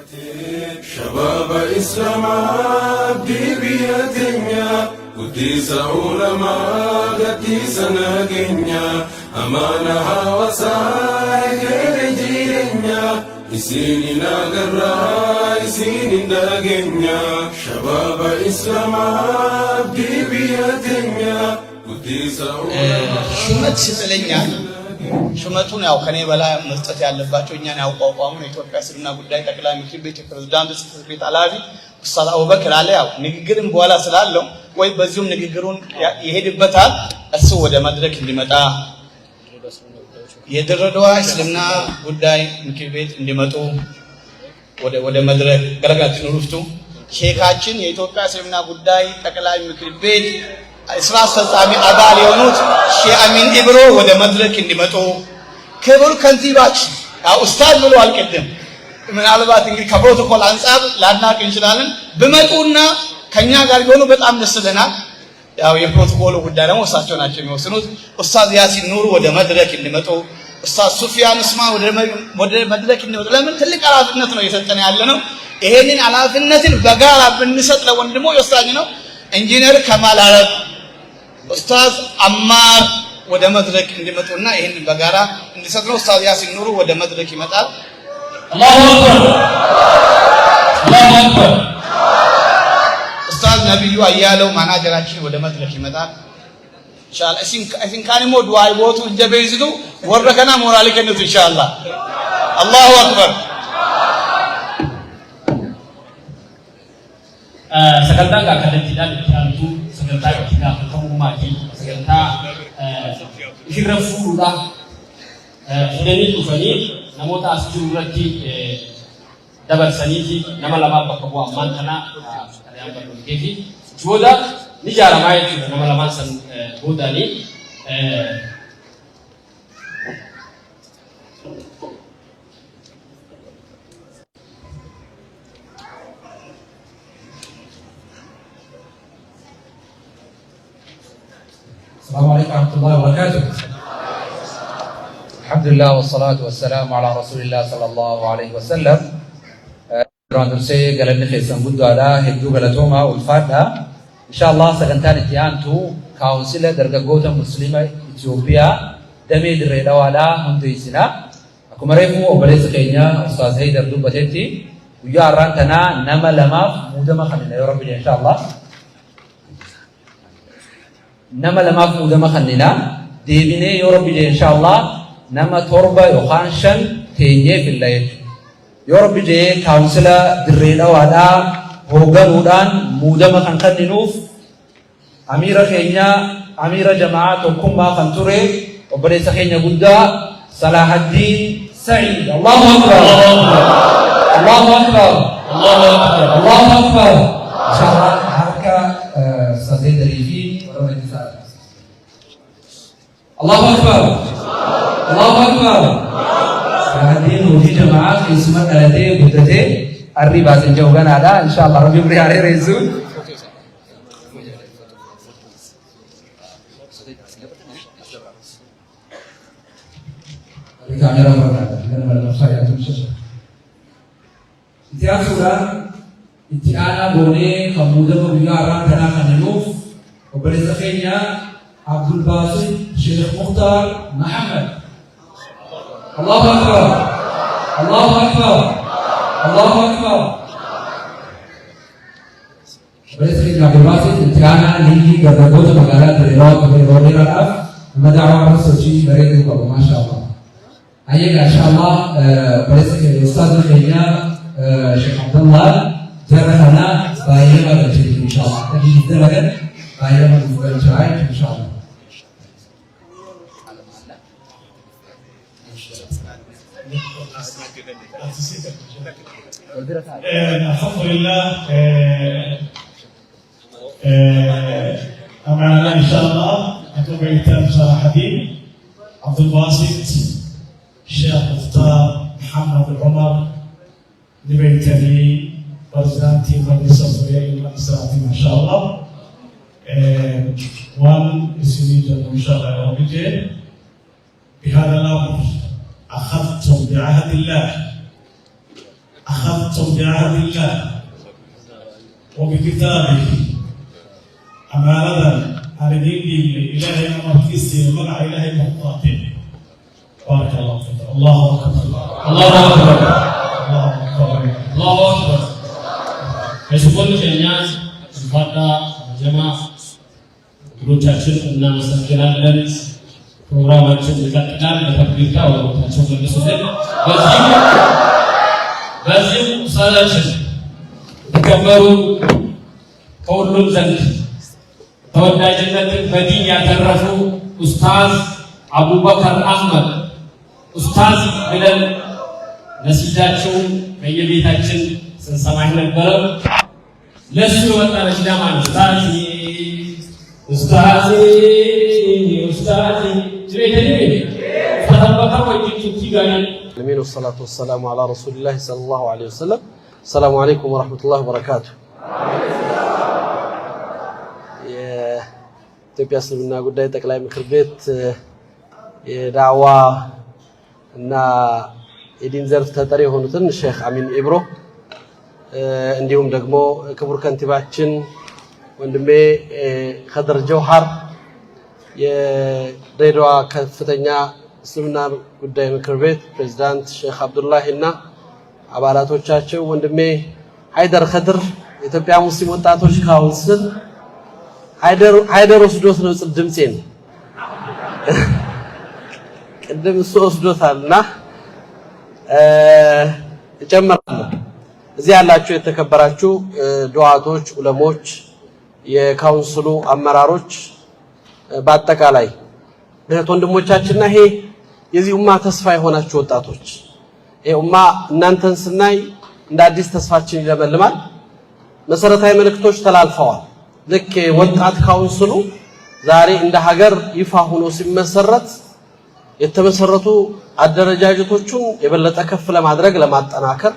شباب إسلام عبدي بيدنيا قديس علماء قديس ناقنيا أمانها وسائق رجينيا إسيني ناقرا إسيني ناقنيا شباب إسلام عبدي بيدنيا قديس علماء ሹመት ሲጥለኛል ሹመቱን ያው ከኔ በላይ መስጠት ያለባቸው እኛን ያውቋቋሙን የኢትዮጵያ እስልምና ጉዳይ ጠቅላይ ምክር ቤት የፕሬዝዳንት ጽሕፈት ቤት ኃላፊ ኡስታዝ አቡበክር አለ። ያው ንግግርም በኋላ ስላለው ወይ በዚሁም ንግግሩን ይሄድበታል እሱ ወደ መድረክ እንዲመጣ የድሬዳዋ እስልምና ጉዳይ ምክር ቤት እንዲመጡ ወደ መድረክ ገለጋችን ሩፍቱ ሼካችን የኢትዮጵያ እስልምና ጉዳይ ጠቅላይ ምክር ቤት ስራ አስፈጻሚ አባል የሆኑት ሼህ አሚን ኢብሮ ወደ መድረክ እንዲመጡ ክቡር ከንቲባችን ያው ኡስታዝ ብሎ አልቀደም ምናልባት እንግዲህ ከፕሮቶኮል አንፃር ላናቅ እንችላለን ብመጡና ከኛ ጋር ቢሆኑ በጣም ደስ ይለናል። ያው የፕሮቶኮሉ ጉዳይ ደግሞ እሳቸው ናቸው የሚወስኑት። ኡስታዝ ያሲን ኑሩ ወደ መድረክ እንዲመጡ፣ ኡስታዝ ሱፊያን ኡስማን ወደ መድረክ እንዲመጡ። ለምን ትልቅ ኃላፊነት ነው እየሰጠን ያለ ነው። ይሄንን ኃላፊነትን በጋራ ብንሰጥ ለወንድሞ ወሳኝ ነው። ኢንጂነር ከማል አረብ ኡስታዝ አማር ወደ መድረክ እንዲመጡና ይሄንን በጋራ እንዲሰጥ ነው። ኡስታዝ ያሲን ኑሩ ወደ መድረክ ይመጣል። አላሁ አክበር አላሁ አክበር። ኡስታዝ ነብዩ አያለው ማናጀራችን ወደ መድረክ ይመጣል። ኢንሻአላህ እሲን ካኒሞ ዱዓይ ቦቱ እንጀበይዝዱ ወረከና ሞራል ከነቱ ኢንሻአላህ። አላሁ አክበር። sagantaa gaakadatiidhaan itti aantu sagantaa itti gaafatamummaa fi sagantaa irra fuudhuudha. Fudhanii dhufanii namoota as jiru irratti dabarsanii fi nama lamaa bakka bu'ammaan kanaa kadhayaan bal'oolkee fi booda ni ijaaramaa jechuudha. Nama lamaan san boodanii السلام عليكم ورحمة الله وبركاته. الحمد لله والصلاة والسلام على رسول الله صلى الله عليه وسلم. راندرسي قالنا خيسان بدو على هدو قالتوما والفادة إن شاء الله سكنتان اتيانتو كاونسيلا درجة مسلمة إثيوبيا دمي دريدا ولا هندويسنا أكو مريفو وبليس كينيا أستاذ هيدر دوبتيتي ويا رانتنا نما لما مودما خلينا يا رب إن شاء الله نما لما مودما خلينا ديبيني يا رب إن شاء الله نما تربة يخانشن تيجي في الليل يا رب جي كونسلا دريدا ولا هوغان ودان مودما خنكنينوف أميرة كينيا أميرة جماعة وكما خنتوري وبريس كينيا بودا صلاح الدين سعيد. الله أكبر الله أكبر الله أكبر الله أكبر. إن شاء الله حركة سازي دريفي ورمي النساء. الله أكبر الله أكبر. صلاح الدين وفي جماعة في اسمه ثلاثة بودته الربا سنجوغان هذا إن شاء الله ربي بري عليه رئيسون. Kamera berada dan dalam saya itu saja. Itian sudah, itiana boleh kemudian mengarang tanah kaniluf, keberesakannya Abdul Basit Syekh Mukhtar Muhammad. Allahu Akbar, Allahu Akbar, Allahu Akbar. Keberesakannya Abdul Basit itiana ini gardagot negara dari Raf, mendakwa researchi dari itu masya Allah. आइएगा इंशाअल्लाह बड़े से उस्ताद भैया शेख अब्दुल्ला जरखाना बाइया में चलिए इंशाअल्लाह तभी इधर लगे बाइया में मुकम्मल चलाएं इंशाअल्लाह. الحمد لله معنا ان شاء الله اكو بيتان صلاح الدين عبد الباسط الشيخ مختار محمد العمر لبيتني برزانتي مجلس الصغير ما شاء الله وان اسمي ان شاء الله يوم الجاي بهذا الامر اخذتم بعهد الله أخذتم بعهد الله وبكتابه أمانة على دين إلهي مركزي ومنع إلهي مقاطع. بارك الله فيك. الله أكبر. الله أكبر. الله أكبر. الله أكبر. ከሽፎን ከኛን ስፋታ ጀማ ሁላችን እናመሰግናለን። ፕሮግራማችን ይቀጥላል። በተክቢርታ ወጣቸው መልሱልን። በዚህ ሰላችን ተከበሩ ከሁሉም ዘንድ ተወዳጅነትን በዲን ያተረፉ ኡስታዝ አቡበከር አህመድ ኡስታዝ ብለን ነሲዳቸውን በየቤታችን ስንሰማህ ነበረ። ለሱ የወጣ ነሲዳ ማለት ኡስታዝ ኡስታዝ ኡስታዝ ጅሬተኒ ተጠበቀው ወይቱ ጋር አሚን ወሰላቱ ወሰላሙ ዐላ ረሱሊላህ ሰለላሁ ዐለይሂ ወሰለም። ሰላሙ አለይኩም ወራህመቱላሂ ወበረካቱ። የኢትዮጵያ እስልምና ጉዳይ ጠቅላይ ምክር ቤት የዳዕዋ እና የዲን ዘርፍ ተጠሪ የሆኑትን ሼክ አሚን ኢብሮ እንዲሁም ደግሞ ክቡር ከንቲባችን ወንድሜ ኸድር ጀውሃር የድሬዳዋ ከፍተኛ እስልምና ጉዳይ ምክር ቤት ፕሬዝዳንት ሼክ አብዱላህ እና አባላቶቻቸው ወንድሜ ሃይደር ኸድር የኢትዮጵያ ሙስሊም ወጣቶች ካውንስል ሃይደር ወስዶት ነው ድምጼን ቅድም እሱ ወስዶታልና እጨምራለሁ። እዚህ ያላችሁ የተከበራችሁ ዱዓቶች፣ ዑለሞች፣ የካውንስሉ አመራሮች በአጠቃላይ እህት ወንድሞቻችንና ይሄ የዚህ ኡማ ተስፋ የሆናችሁ ወጣቶች ይሄ ኡማ እናንተን ስናይ እንደ አዲስ ተስፋችን ይለመልማል። መሰረታዊ መልእክቶች ተላልፈዋል። ልክ ወጣት ካውንስሉ ዛሬ እንደ ሀገር ይፋ ሆኖ ሲመሰረት የተመሰረቱ አደረጃጀቶቹን የበለጠ ከፍ ለማድረግ ለማጠናከር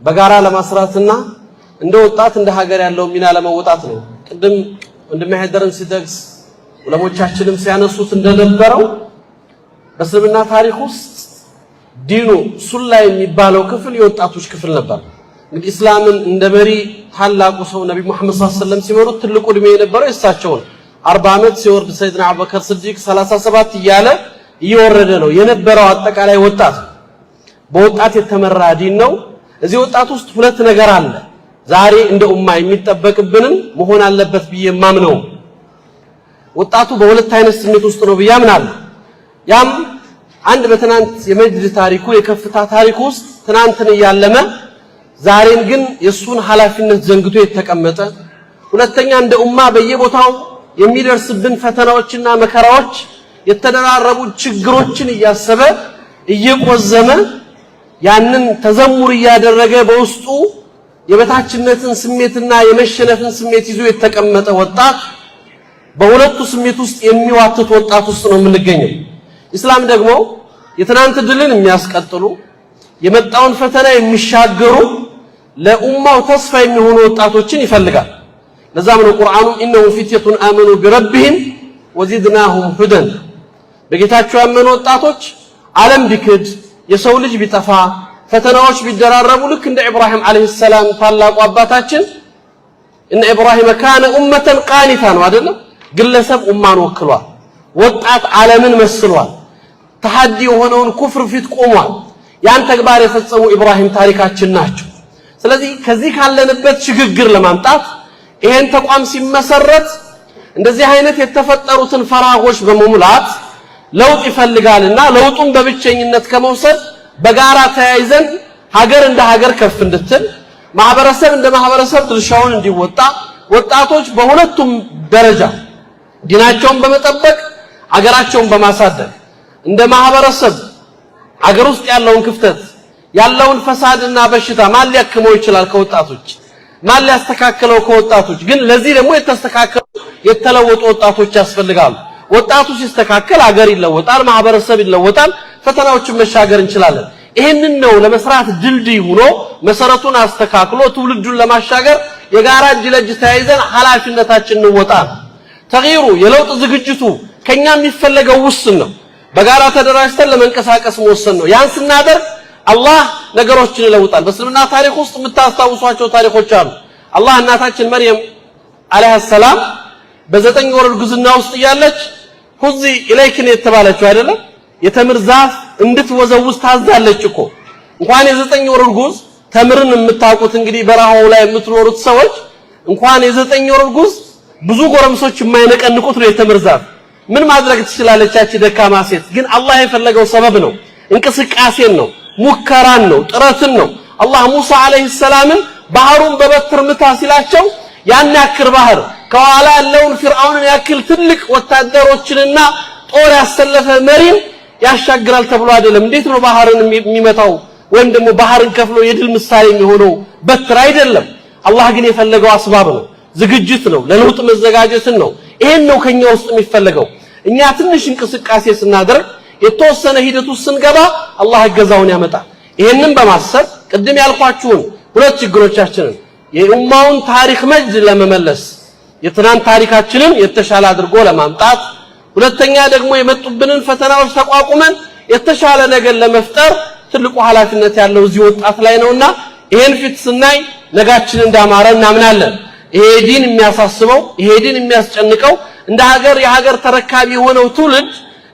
በጋራ ለማስራትና እንደ ወጣት እንደ ሀገር ያለው ሚና ለመወጣት ነው። ቅድም ወንድሜ ሃይደርም ሲጠቅስ ዑለሞቻችንም ሲያነሱት እንደነበረው በእስልምና ታሪክ ውስጥ ዲኑ ሱላ የሚባለው ክፍል የወጣቶች ክፍል ነበር። እንግዲህ እስላምን እንደ መሪ ታላቁ ሰው ነብዩ መሐመድ ሰለላሁ ዐለይሂ ወሰለም ሲመሩት ትልቁ እድሜ የነበረው የሳቸውን 40 ዓመት ሲወርድ ሰይድና አቡበከር ስዲቅ 37 እያለ እየወረደ ነው የነበረው። አጠቃላይ ወጣት በወጣት የተመራ ዲን ነው። እዚህ ወጣት ውስጥ ሁለት ነገር አለ ዛሬ እንደ ኡማ የሚጠበቅብንም መሆን አለበት ብዬ ማምነው። ወጣቱ በሁለት አይነት ስሜት ውስጥ ነው ብዬ አምናለሁ። ያም አንድ በትናንት የመጅልስ ታሪኩ የከፍታ ታሪኩ ውስጥ ትናንትን እያለመ ዛሬን ግን የሱን ኃላፊነት ዘንግቶ የተቀመጠ፣ ሁለተኛ እንደ ኡማ በየቦታው የሚደርስብን ፈተናዎችና መከራዎች የተደራረቡ ችግሮችን እያሰበ እየቆዘመ ያንን ተዘሙር እያደረገ በውስጡ የበታችነትን ስሜትና የመሸነፍን ስሜት ይዞ የተቀመጠ ወጣት በሁለቱ ስሜት ውስጥ የሚዋትት ወጣት ውስጥ ነው የምንገኘው። ኢስላም ደግሞ የትናንት ድልን የሚያስቀጥሉ የመጣውን ፈተና የሚሻገሩ ለኡማው ተስፋ የሚሆኑ ወጣቶችን ይፈልጋል። ለዛም ነው ቁርአኑ ኢነሁ ፊትየቱን አመኑ ቢረቢሂም ወዚድናሁም ሁደን በጌታቸው ያመኑ ወጣቶች ዓለም ቢክድ የሰው ልጅ ቢጠፋ ፈተናዎች ቢደራረቡ ልክ እንደ ኢብራሂም አለይሂ ሰላም ታላቁ አባታችን እነ ኢብራሂም ካነ ኡመተን ቃኒታ ነው አይደለም። ግለሰብ ኡማን ወክሏል። ወጣት ዓለምን መስሏል። ተሐዲ የሆነውን ኩፍር ፊት ቆሟል። ያን ተግባር የፈጸሙ ኢብራሂም ታሪካችን ናቸው። ስለዚህ ከዚህ ካለንበት ሽግግር ለማምጣት ይሄን ተቋም ሲመሰረት እንደዚህ አይነት የተፈጠሩትን ፈራጎች በመሙላት ለውጥ ይፈልጋልና ለውጡን በብቸኝነት ከመውሰድ በጋራ ተያይዘን ሀገር እንደ ሀገር ከፍ እንድትል ማህበረሰብ እንደ ማህበረሰብ ድርሻውን እንዲወጣ ወጣቶች በሁለቱም ደረጃ ዲናቸውን በመጠበቅ ሀገራቸውን በማሳደግ እንደ ማህበረሰብ ሀገር ውስጥ ያለውን ክፍተት ያለውን ፈሳድና በሽታ ማን ሊያክመው ይችላል? ከወጣቶች ማን ሊያስተካክለው? ከወጣቶች ግን ለዚህ ደግሞ የተስተካከሉ የተለወጡ ወጣቶች ያስፈልጋሉ። ወጣቱ ሲስተካከል ሀገር ይለወጣል፣ ማህበረሰብ ይለወጣል፣ ፈተናዎችን መሻገር እንችላለን። ይሄንን ነው ለመስራት ድልድይ ሆኖ መሰረቱን አስተካክሎ ትውልዱን ለማሻገር የጋራ እጅ ለእጅ ተያይዘን ኃላፊነታችንን እንወጣ። ተግይሩ የለውጥ ዝግጅቱ ከኛ የሚፈለገው ውስን ነው። በጋራ ተደራጅተን ለመንቀሳቀስ መወሰን ነው። ያን ስናደርግ አላህ ነገሮችን ይለውጣል። በእስልምና ታሪክ ውስጥ የምታስታውሷቸው ታሪኮች አሉ። አላህ እናታችን መርየም አለይሃ ሰላም በ9 ወር እርግዝና ውስጥ እያለች ሁዚ ኢለይክን የተባለችው አይደለም የተምር ዛፍ እንድትወዘውዝ ታዛለች እኮ። እንኳን የ9 ወር እርጉዝ ተምርን የምታውቁት እንግዲህ በረሃው ላይ የምትኖሩት ሰዎች እንኳን የ9 ወር እርጉዝ ብዙ ጎረምሶች የማይነቀንቁት ነው የተምር ዛፍ። ምን ማድረግ ትችላለች ያቺ ደካማ ሴት? ግን አላህ የፈለገው ሰበብ ነው፣ እንቅስቃሴን ነው፣ ሙከራን ነው፣ ጥረትን ነው። አላህ ሙሳ አለይሂ ሰላምን ባህሩን በበትር ምታ ሲላቸው ያን ያክል ባህር ከኋላ ያለውን ፊርዓውንን ያክል ትልቅ ወታደሮችንና ጦር ያሰለፈ መሪን ያሻግራል ተብሎ አይደለም። እንዴት ነው ባህርን የሚመታው? ወይም ደግሞ ባህርን ከፍሎ የድል ምሳሌ የሚሆነው በትር አይደለም። አላህ ግን የፈለገው አስባብ ነው፣ ዝግጅት ነው፣ ለለውጥ መዘጋጀትን ነው። ይሄን ነው ከኛ ውስጥ የሚፈልገው። እኛ ትንሽ እንቅስቃሴ ስናደርግ የተወሰነ ሂደት ውስጥ ስንገባ አላህ እገዛውን ያመጣል። ይሄንን በማሰብ ቅድም ያልኳችሁን ሁለት ችግሮቻችንን የኡማውን ታሪክ መጅድ ለመመለስ የትናንት ታሪካችንን የተሻለ አድርጎ ለማምጣት፣ ሁለተኛ ደግሞ የመጡብንን ፈተናዎች ተቋቁመን የተሻለ ነገር ለመፍጠር ትልቁ ኃላፊነት ያለው እዚህ ወጣት ላይ ነውና ይሄን ፊት ስናይ ነጋችን እንዳማረ እናምናለን። ይሄ ዲን የሚያሳስበው ይሄ ዲን የሚያስጨንቀው እንደ ሀገር የሀገር ተረካቢ የሆነው ትውልድ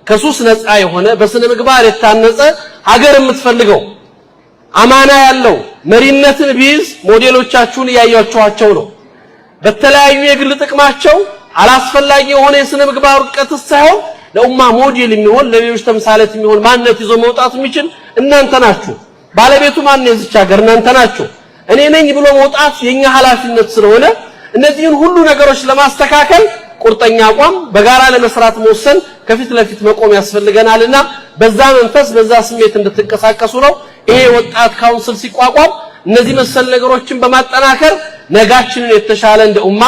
ከሱስ ነፃ የሆነ በስነ ምግባር የታነጸ ሀገር የምትፈልገው አማና ያለው መሪነትን ቢይዝ ሞዴሎቻችሁን ያያችኋቸው ነው። በተለያዩ የግል ጥቅማቸው አላስፈላጊ የሆነ የስነ ምግባር ውድቀት ሳይሆን ለኡማ ሞዴል የሚሆን ለሌሎች ተምሳሌት የሚሆን ማንነት ይዞ መውጣት የሚችል እናንተ ናችሁ። ባለቤቱ ማን ነው? የዚች ሀገር እናንተ ናችሁ። እኔ ነኝ ብሎ መውጣት የኛ ኃላፊነት ስለሆነ እነዚህን ሁሉ ነገሮች ለማስተካከል ቁርጠኛ አቋም በጋራ ለመስራት መወሰን ከፊት ለፊት መቆም ያስፈልገናልና በዛ መንፈስ በዛ ስሜት እንድትንቀሳቀሱ ነው። ይሄ ወጣት ካውንስል ሲቋቋም እነዚህ መሰል ነገሮችን በማጠናከር ነጋችንን የተሻለ እንደ ኡማ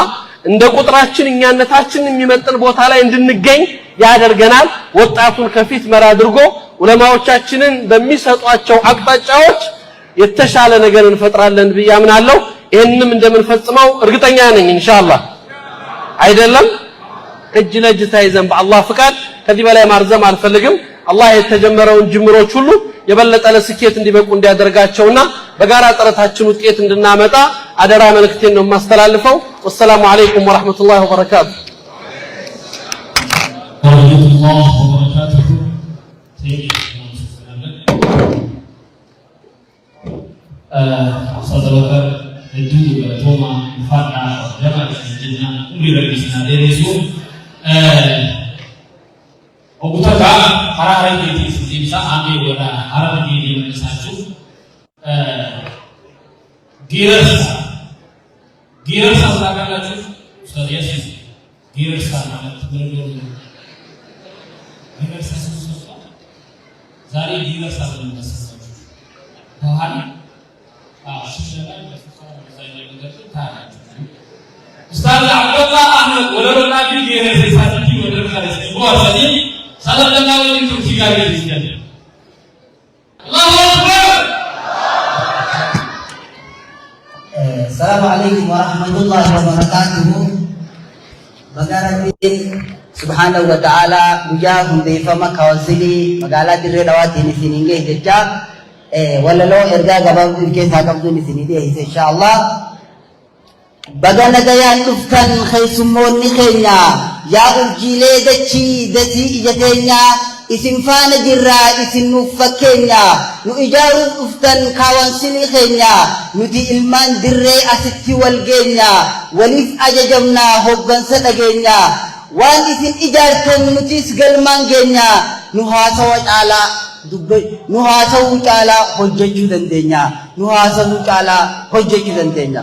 እንደ ቁጥራችን እኛነታችንን የሚመጥን ቦታ ላይ እንድንገኝ ያደርገናል። ወጣቱን ከፊት መራ አድርጎ ዑለማዎቻችንን በሚሰጧቸው አቅጣጫዎች የተሻለ ነገር እንፈጥራለን ብዬ አምናለሁ። ይሄንንም እንደምንፈጽመው እርግጠኛ ነኝ ኢንሻአላህ። አይደለም እጅ ለእጅ ተያይዘን በአላህ ፍቃድ ከዚህ በላይ ማርዘም አልፈልግም። አላህ የተጀመረውን ጅምሮች ሁሉ የበለጠ ለስኬት እንዲበቁ እንዲያደርጋቸውና በጋራ ጥረታችን ውጤት እንድናመጣ አደራ መልእክቴን ነው የማስተላልፈው። ወሰላሙ አለይኩም ወራህመቱላሂ ወበረካቱ። ወራህመቱላሂ ወበረካቱ። ሰደረከ እጁ በቶማ ፈራ ጀማል ጅና ኡሚረግስና ደሬሱ ኦጉታጋ አራራ ዲቲስ ዲሳ አንዴ ወራ አራራ ዲቲ መልሳችሁ ጊረሳ ታውቃላችሁ? ኡስታዝ ጊረሳ ማለት ምን እንደሆነ ጊረሳ ዛሬ ጊረሳ ብንመስላችሁ ታሃል ኡስታዝ አብዱላህ አህመድ ወለላ ቢዲ የሰሳቲ ወደረካ ወሰዲ ሰለላሁ ዐለይሂ ወሰለም ጋር ይገኛል። አላሁ አክበር። ሰላም አለይኩም ወራህመቱላሂ ወበረካቱሁ። በጋራቲ ሱብሃነሁ ወተዓላ ጉያ ሁንዴፈማ ካውንሲሊ መጋላ ድሬ ዳዋቲን ሲኒንጌ ጀቻ ወለሎ ኤርጋ ገባው ኬሳ ቀብዱን ሲኒዲ ኢንሻአላህ በገነገያን ዱፍተን ኸይሱሞኒ ኸኛ ያ ኡርጂሌ ደቺ ደቲ ኢጀተኛ isin faana jirra isin nuuf fakkeenya nu ijaaruuf dhuftan kaawwansilii keenya nuti ilmaan dirree asitti wal geenya waliif ajajamnaa hoggansa dhageenya waan isin ijaartan nutis galmaan geenya nu haasawa caalaa hojjechuu dandeenya nu haasawuu caalaa hojjechuu dandeenya.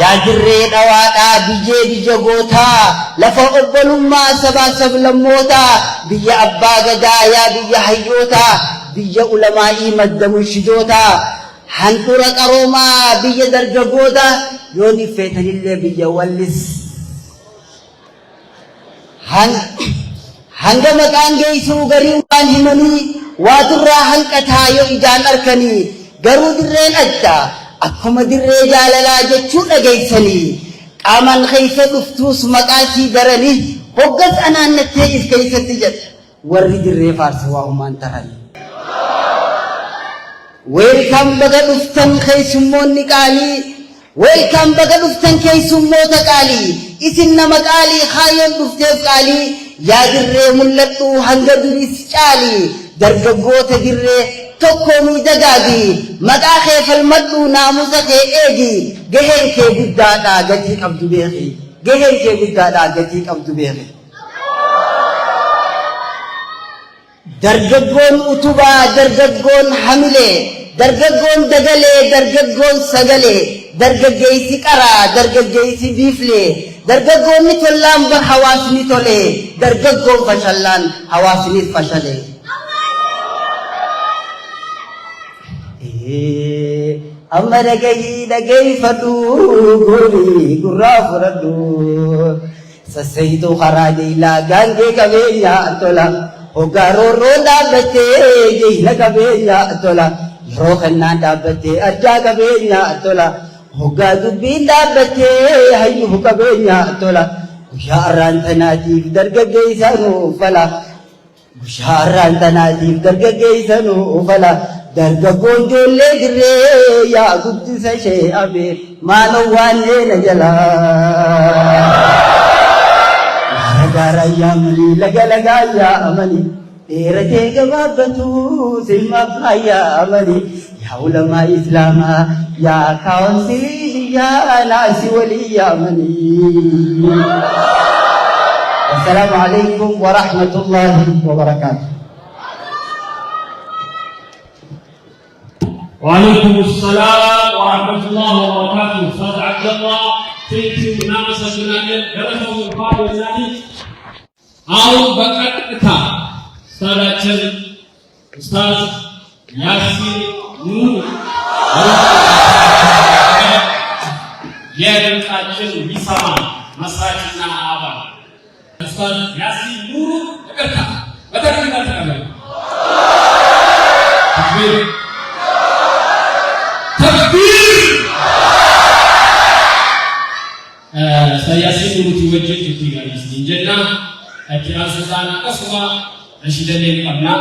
yaa dirree dhawaadhaa biyyee biyya gootaa lafa obbolummaa sabaa sablammootaa biyya abbaa gadaa yaa biyya hayyootaa biyya ulamaa'ii madda munshidootaa handura qaroomaa biyya dargaggoota yooni feetanillee biyya wallis hanga maqaan geessuu garii waan himanii waaturraa hanqataa yoo ijaan arkanii garuu dirreen addaa akkuma dirree jaalalaa jechuu dhageessanii qaamaan keessa dhuftuus maqaasii daranii hoggas anaannattee if keessatti jedha warri dirree faarsa waa humaan tahan Welcome baga dhuftan keessummoonni qaalii. Welcome baga dhuftan keessummoota qaalii. Isin nama qaalii kaayyoon dhufteef qaalii. Yaa dirree mul'adhu hanga duris caalii. Dargaggoota dirree tokko miidhagaagi. Maqaa kee falmadhu naamusa kee eegi. Gaheen kee guddaadha gatii qabdu beeki. Gaheen kee guddaadha gatii qabdu beeki. Dargaggoon utubaa, dargaggoon hamilee, dargaggoon dagalee, dargaggoon sagalee, dargaggeessi qaraa, dargaggeessi biiflee, dargaggoonni tollaan bar hawaasni tolee, dargaggoon fashallaan hawaasnis fashalee. Amma dhaggeeffadhu goolii gurraa fudhadhu sassayituu karaa deelaa gaangee qabeenyaa tola. Ogaaroo dhaabbattee jeela qabeenyaa tola. Yeroo kannaan dhaabbattee addaa qabeenyaa tola. Ogaa dubbiin dhaabbattee hayyuu qabeenyaa tola. Guyyaa har'aan tanaatiif dargaggeessa nuufala. Guyyaa har'aan tanaatiif dargaggeessa nuufala. Dargaggoon ijoollee dirree yaa guddisa ishee abee maanoo waannee na jalaa. Garaya mani laga ya amani dheeratee gabaabatu silma faaya amani yaa ulama islama yaa kaawunsilii yaa naasi walii amani. Assalaamu alaykum wa rahmatullahi wa barakatuh. Wa alaykum assalam wa rahmatullahi wa barakatuh. Ustaz Abdullah Thank እናመሰግናለን። ገለታው ባለዛኒ አሁን በቀጥታ ኡስታዳችን ኡስታዝ ያሲን ኑሩ የድምጻችን ቢሰማ መስራችና አባል ኡስታዝ ያሲን ኑሩ በቀጥታ በተከታታይ ተቀበሉ። ተክቢር سياسي نوتي وجه في غريس جنة أكيد سلطان أسوا رشيدين قبنا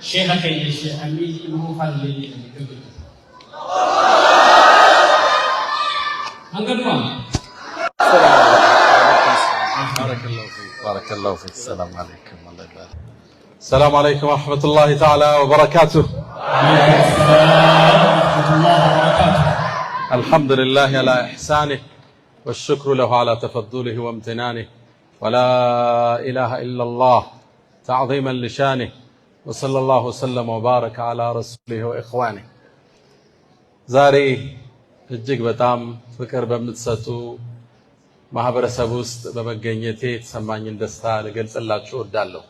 شيخ كي الشيخ أمين إبو خالد أنقذوا بارك الله فيك بارك الله فيك السلام عليكم الله يبارك. السلام عليكم ورحمة الله تعالى وبركاته. الحمد لله على إحسانه والشكر له على تفضله وامتنانه ولا إله إلا الله تعظيما لشانه وصلى الله وسلم وبارك على رسوله وإخوانه. زاري እጅግ በጣም ፍቅር በምትሰጡ ማህበረሰብ ውስጥ በመገኘቴ የተሰማኝን ደስታ ልገልጽላችሁ እወዳለሁ።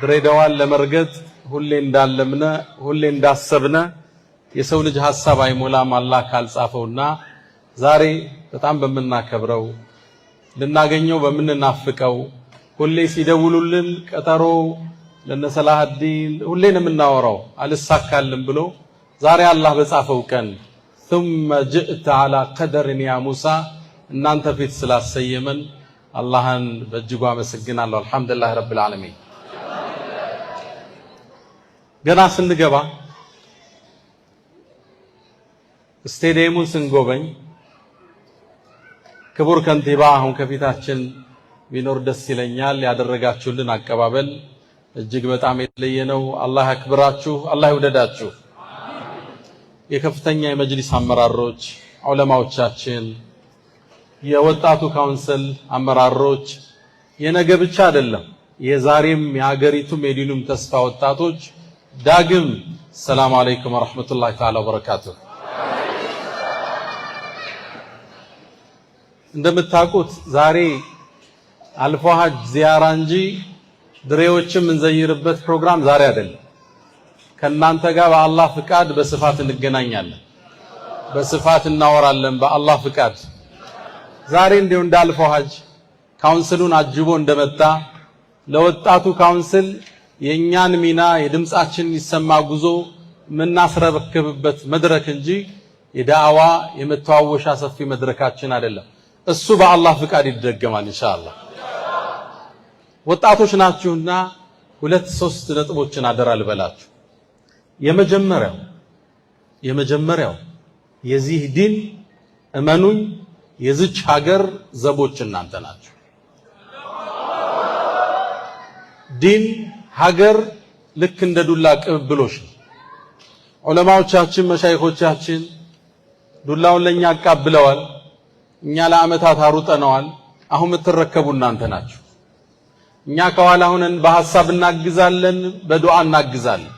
ድሬዳዋን ለመርገጥ ሁሌ እንዳለምነ ሁሌ እንዳሰብነ የሰው ልጅ ሐሳብ አይሞላም አላህ ካልጻፈውና ዛሬ በጣም በመናከብረው ልናገኘው በመንናፍቀው ሁሌ ሲደውሉልን ቀጠሮ ለነሰላህዲን ሁሌን የምናወራው አልሳካልም ብሎ ዛሬ አላህ በጻፈው ቀን ثم جئت على قدر يا موسى እናንተ ፊት ስላሰየመን አላህን በእጅጉ አመሰግናለሁ። አልহামዱሊላህ ረብል ዓለሚን። ገና ስንገባ ስቴዲየሙን ስንጎበኝ ክቡር ከንቲባ አሁን ከፊታችን ቢኖር ደስ ይለኛል። ያደረጋችሁልን አቀባበል እጅግ በጣም የተለየ ነው። አላህ ያክብራችሁ፣ አላህ ይወደዳችሁ። የከፍተኛ የመጅሊስ አመራሮች፣ ዑለማዎቻችን፣ የወጣቱ ካውንስል አመራሮች የነገ ብቻ አይደለም የዛሬም የሀገሪቱም የዲኑም ተስፋ ወጣቶች ዳግም ሰላም አለይኩም ወራህመቱላሂ ተዓላ ወበረካቱሁ። እንደምታውቁት ዛሬ አልፎ ሀጅ ዚያራ እንጂ ድሬዎችም እንዘይርበት ፕሮግራም ዛሬ አይደለም። ከናንተ ጋር በአላህ ፍቃድ በስፋት እንገናኛለን፣ በስፋት እናወራለን በአላህ ፍቃድ። ዛሬ እንደው እንዳልፎ ሀጅ ካውንስሉን አጅቦ እንደመጣ ለወጣቱ ካውንስል የኛን ሚና የድምጻችን ይሰማ ጉዞ ምናስረክብበት መድረክ እንጂ የዳዕዋ የመተዋወሻ ሰፊ መድረካችን አይደለም። እሱ በአላህ ፍቃድ ይደገማል ኢንሻአላህ። ወጣቶች ናችሁና ሁለት ሶስት ነጥቦችን አደራ ልበላችሁ። የመጀመሪያው የዚህ ዲን እመኑኝ የዚች ሀገር ዘቦች እናንተ ናችሁ። ዲን ሀገር ልክ እንደ ዱላ ቅብብሎሽ ነው። ዑለማዎቻችን መሻይኾቻችን ዱላውን ለኛ አቃብለዋል፣ እኛ ለዓመታት አሩጠነዋል። አሁን የምትረከቡ እናንተ ናችሁ። እኛ ከኋላ ሆነን በሐሳብ እናግዛለን፣ በዱዓ እናግዛለን።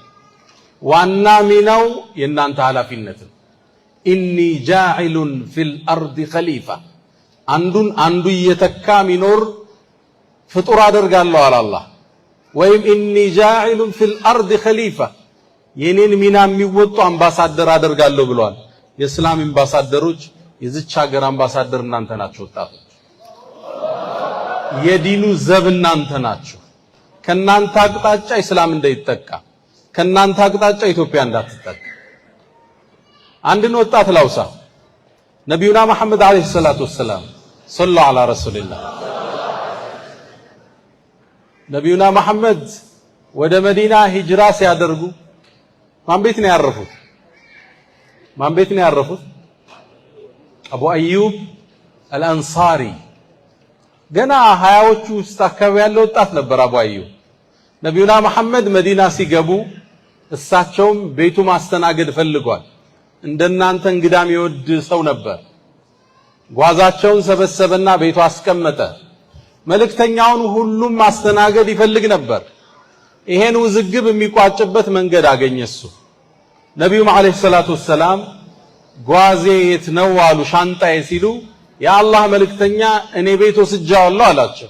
ዋና ሚናው የእናንተ ኃላፊነት ነው። ኢኒ ጃዒሉን ፊል አርድ ኸሊፋ፣ አንዱ እየተካ ሚኖር ፍጡር አደርጋለሁ አለ አላህ። ወይም ኢኒ ጃዒሉን ፊል አርድ ኸሊፋ፣ የኔን ሚና የሚወጡ አምባሳደር አደርጋለሁ ብለዋል። የእስላም አምባሳደሮች የዚች ሀገር አምባሳደር እናንተ ናችሁ። ወጣቶች የዲኑ ዘብ እናንተ ናችሁ። ከናንተ አቅጣጫ እስላም እንዳይጠቃ፣ ከናንተ አቅጣጫ ኢትዮጵያ እንዳትጠቃ። አንድን ወጣት ላውሳ። ነቢዩና መሐመድ አለይሂ ሰላቱ ወሰላም ሰለላሁ ዐላ ረሱሊላህ። ነቢዩና መሐመድ ወደ መዲና ሂጅራ ሲያደርጉ ማን ቤት ነው ያረፉት? አቡ አዩብ አልአንሳሪ። ገና ሀያዎቹ ውስጥ አካባቢ ያለ ወጣት ነበር አቡ አዩብ። ነቢዩና መሐመድ መዲና ሲገቡ እሳቸውም ቤቱ ማስተናገድ ፈልጓል። እንደናንተ እንግዳም የወድ ሰው ነበር። ጓዛቸውን ሰበሰበና ቤቱ አስቀመጠ። መልእክተኛውን ሁሉም ማስተናገድ ይፈልግ ነበር። ይሄን ውዝግብ የሚቋጭበት መንገድ አገኘ እሱ። ነቢዩም አለይሂ ሰላቱ ወሰላም ጓዜ የት ነው አሉ። ሻንጣዬ ሲሉ የአላህ መልእክተኛ እኔ ቤት ወስጃለሁ አላቸው።